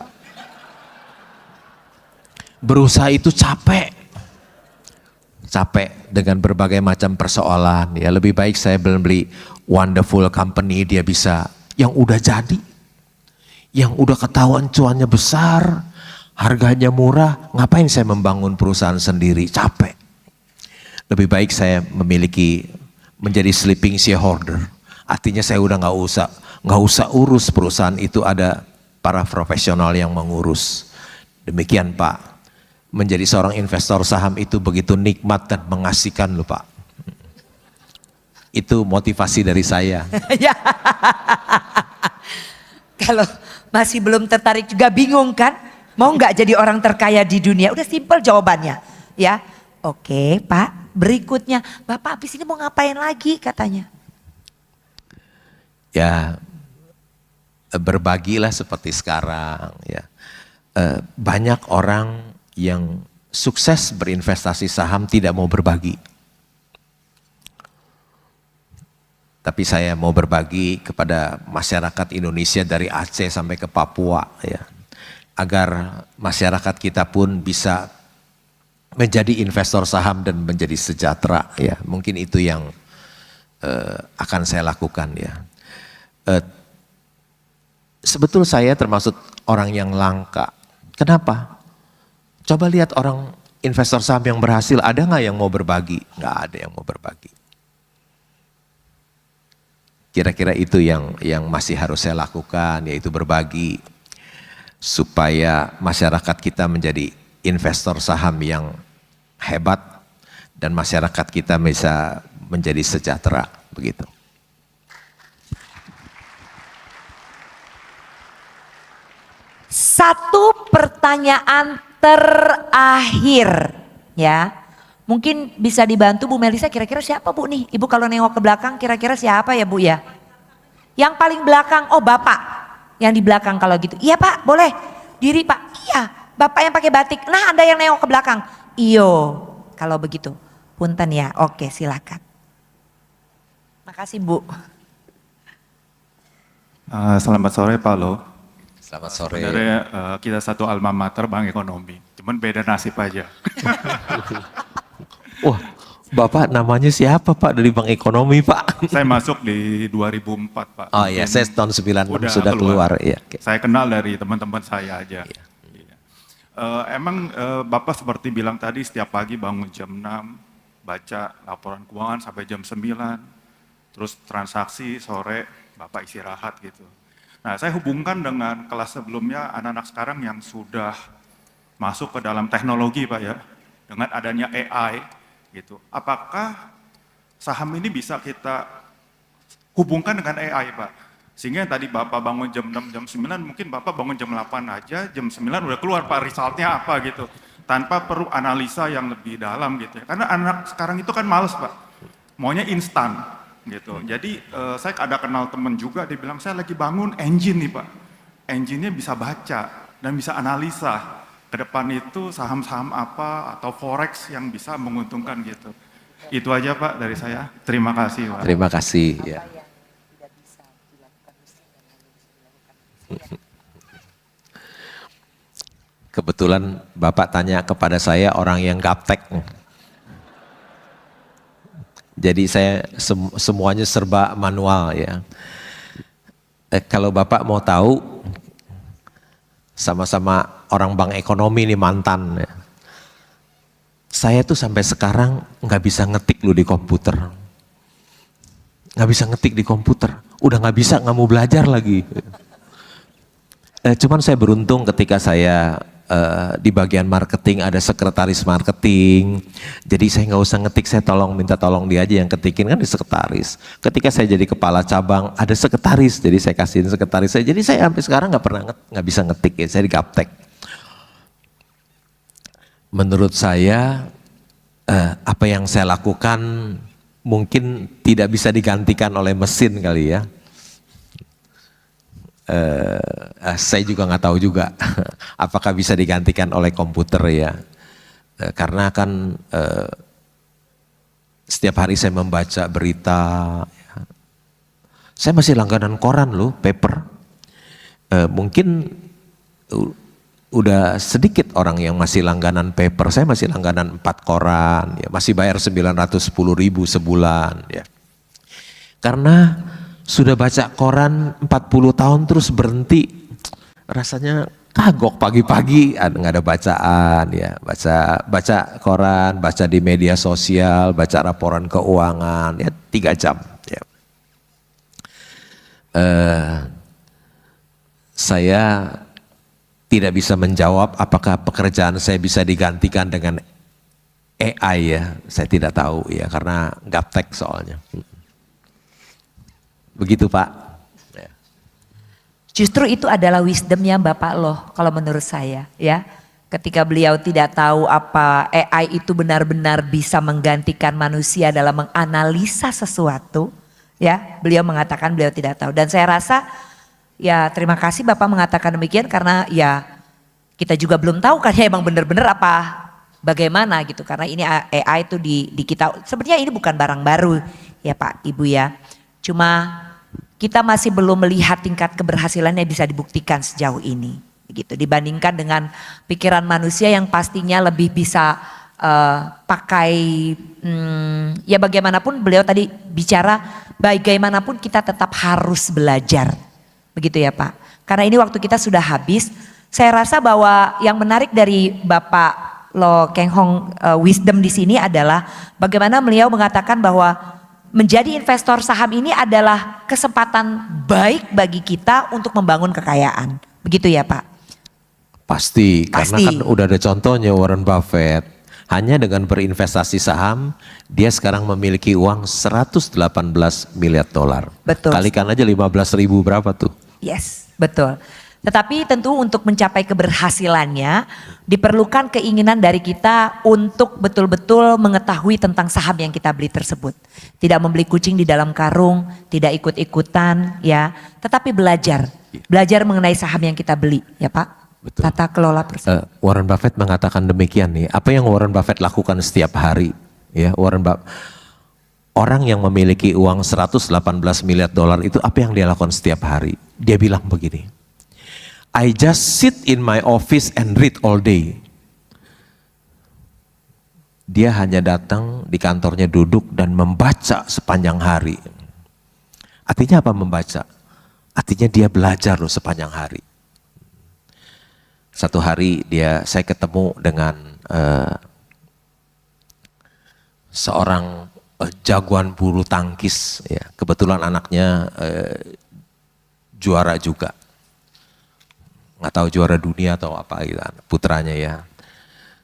Berusaha itu capek. capek dengan berbagai macam persoalan. Ya lebih baik saya beli wonderful company, dia bisa yang udah jadi, yang udah ketahuan cuannya besar, harganya murah. Ngapain saya membangun perusahaan sendiri, capek. Lebih baik saya menjadi sleeping shareholder. Artinya saya udah nggak usah urus perusahaan itu, ada para profesional yang mengurus. Demikian Pak, menjadi seorang investor saham itu begitu nikmat dan mengasihkan loh Pak. Itu motivasi dari saya. Ya. Kalau masih belum tertarik juga bingung kan? Mau nggak jadi orang terkaya di dunia? Udah simpel jawabannya. Ya, oke Pak. Berikutnya, Bapak habis ini mau ngapain lagi katanya? Ya, berbagilah seperti sekarang. Ya, banyak orang yang sukses berinvestasi saham tidak mau berbagi. Tapi saya mau berbagi kepada masyarakat Indonesia dari Aceh sampai ke Papua, ya, agar masyarakat kita pun bisa menjadi investor saham dan menjadi sejahtera. Ya, mungkin itu yang akan saya lakukan. Ya, sebetulnya saya termasuk orang yang langka. Kenapa? Coba lihat orang investor saham yang berhasil, ada nggak yang mau berbagi? Nggak ada yang mau berbagi. Kira-kira itu yang masih harus saya lakukan, yaitu berbagi supaya masyarakat kita menjadi investor saham yang hebat dan masyarakat kita bisa menjadi sejahtera, begitu. Satu pertanyaan terakhir, ya. Mungkin bisa dibantu Bu Melisa, kira-kira siapa Bu nih? Ibu kalau nengok ke belakang kira-kira siapa ya Bu ya? Yang paling belakang, oh Bapak yang di belakang kalau gitu. Iya Pak, boleh. Diri Pak, iya. Bapak yang pakai batik, nah Anda yang nengok ke belakang. Iyo, kalau begitu. Punten ya, oke silakan. Makasih Bu. Selamat sore Pak Lo. Selamat sore. Sebenarnya kita satu alma mater Bank Ekonomi, cuman beda nasib aja. Wah, Bapak namanya siapa Pak dari Bank Ekonomi Pak? Saya masuk di 2004 Pak. Oh iya, saya tahun 96 sudah keluar. Iya, okay. Saya kenal dari teman-teman saya aja. Iya. Emang Bapak seperti bilang tadi setiap pagi bangun jam 6, baca laporan keuangan sampai jam 9, terus transaksi sore Bapak istirahat gitu. Nah saya hubungkan dengan kelas sebelumnya anak-anak sekarang yang sudah masuk ke dalam teknologi Pak ya, dengan adanya AI gitu. Apakah saham ini bisa kita hubungkan dengan AI Pak? Sehingga yang tadi Bapak bangun jam 6, jam 9, mungkin Bapak bangun jam 8 aja, jam 9 udah keluar Pak resultnya apa gitu. Tanpa perlu analisa yang lebih dalam gitu ya. Karena anak sekarang itu kan males Pak, maunya instan gitu. Jadi saya ada kenal temen juga, dia bilang saya lagi bangun engine nih Pak. Engine-nya bisa baca dan bisa analisa. Ke depan itu saham-saham apa atau forex yang bisa menguntungkan gitu. Itu aja Pak dari saya. Terima kasih Pak. Terima kasih. Ya. Kebetulan Bapak tanya kepada saya orang yang gaptek. Jadi saya semuanya serba manual ya. Kalau Bapak mau tahu, sama-sama orang Bank Ekonomi nih mantan. Ya. Saya tuh sampai sekarang nggak bisa ngetik lu di komputer. Nggak bisa ngetik di komputer. Udah nggak bisa, nggak mau belajar lagi. Cuman saya beruntung ketika saya di bagian marketing ada sekretaris marketing. Jadi saya nggak usah ngetik, saya minta tolong dia aja yang ketikin, kan di sekretaris. Ketika saya jadi kepala cabang ada sekretaris, jadi saya kasihin sekretaris saya. Jadi saya sampai sekarang nggak bisa ngetik ya, saya di gaptek. Menurut saya apa yang saya lakukan mungkin tidak bisa digantikan oleh mesin kali ya. Saya juga nggak tahu juga apakah bisa digantikan oleh komputer ya, karena kan setiap hari saya membaca berita, ya. Saya masih langganan koran loh, paper. Mungkin udah sedikit orang yang masih langganan paper. Saya masih langganan 4 koran, ya, masih bayar 910.000 sebulan. Ya. Karena sudah baca koran 40 tahun terus berhenti, rasanya kagok pagi-pagi nggak ada bacaan, ya, baca koran, baca di media sosial, baca laporan keuangan, ya 3 jam. Ya. Saya tidak bisa menjawab apakah pekerjaan saya bisa digantikan dengan AI, ya, saya tidak tahu, ya, karena gaptek soalnya. Begitu Pak. Justru itu adalah wisdomnya Bapak loh kalau menurut saya, ya. Ketika beliau tidak tahu apa AI itu benar-benar bisa menggantikan manusia dalam menganalisa sesuatu, ya. Beliau mengatakan beliau tidak tahu, dan saya rasa ya terima kasih Bapak mengatakan demikian, karena ya kita juga belum tahu kan ya emang benar-benar apa bagaimana gitu, karena ini AI itu di kita sebenarnya ini bukan barang baru ya Pak Ibu, ya. Cuma kita masih belum melihat tingkat keberhasilannya bisa dibuktikan sejauh ini, begitu. Dibandingkan dengan pikiran manusia yang pastinya lebih bisa pakai, ya bagaimanapun beliau tadi bicara, bagaimanapun kita tetap harus belajar, begitu ya Pak. Karena ini waktu kita sudah habis. Saya rasa bahwa yang menarik dari Bapak Lo Keng Hong wisdom di sini adalah bagaimana beliau mengatakan bahwa menjadi investor saham ini adalah kesempatan baik bagi kita untuk membangun kekayaan. Begitu ya Pak? Pasti. Karena kan udah ada contohnya Warren Buffett. Hanya dengan berinvestasi saham, dia sekarang memiliki uang 118 miliar dolar. Betul. Kalikan aja 15.000 berapa tuh? Yes, betul. Tetapi tentu untuk mencapai keberhasilannya diperlukan keinginan dari kita untuk betul-betul mengetahui tentang saham yang kita beli tersebut. Tidak membeli kucing di dalam karung, tidak ikut-ikutan, ya, tetapi belajar. Belajar mengenai saham yang kita beli, ya Pak. Betul. Tata kelola perusahaan. Warren Buffett mengatakan demikian nih. Apa yang Warren Buffett lakukan setiap hari? Ya, orang yang memiliki uang 118 miliar dolar itu apa yang dia lakukan setiap hari? Dia bilang begini, I just sit in my office and read all day. Dia hanya datang di kantornya, duduk dan membaca sepanjang hari. Artinya apa membaca? Artinya dia belajar loh sepanjang hari. Satu hari saya ketemu dengan seorang jagoan bulu tangkis, ya. Kebetulan anaknya juara juga. Nggak tahu juara dunia atau apa gitu, putranya ya.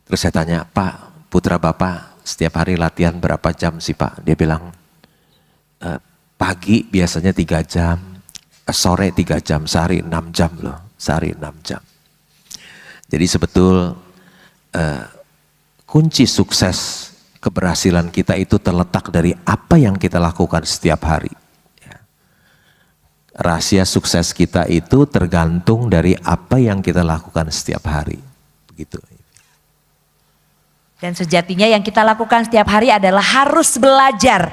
Terus saya tanya, Pak, putra Bapak setiap hari latihan berapa jam sih Pak? Dia bilang, pagi biasanya 3 jam, sore 3 jam, sehari 6 jam loh, sehari 6 jam. Jadi kunci sukses keberhasilan kita itu terletak dari apa yang kita lakukan setiap hari. Rahasia sukses kita itu tergantung dari apa yang kita lakukan setiap hari. Begitu. Dan sejatinya yang kita lakukan setiap hari adalah harus belajar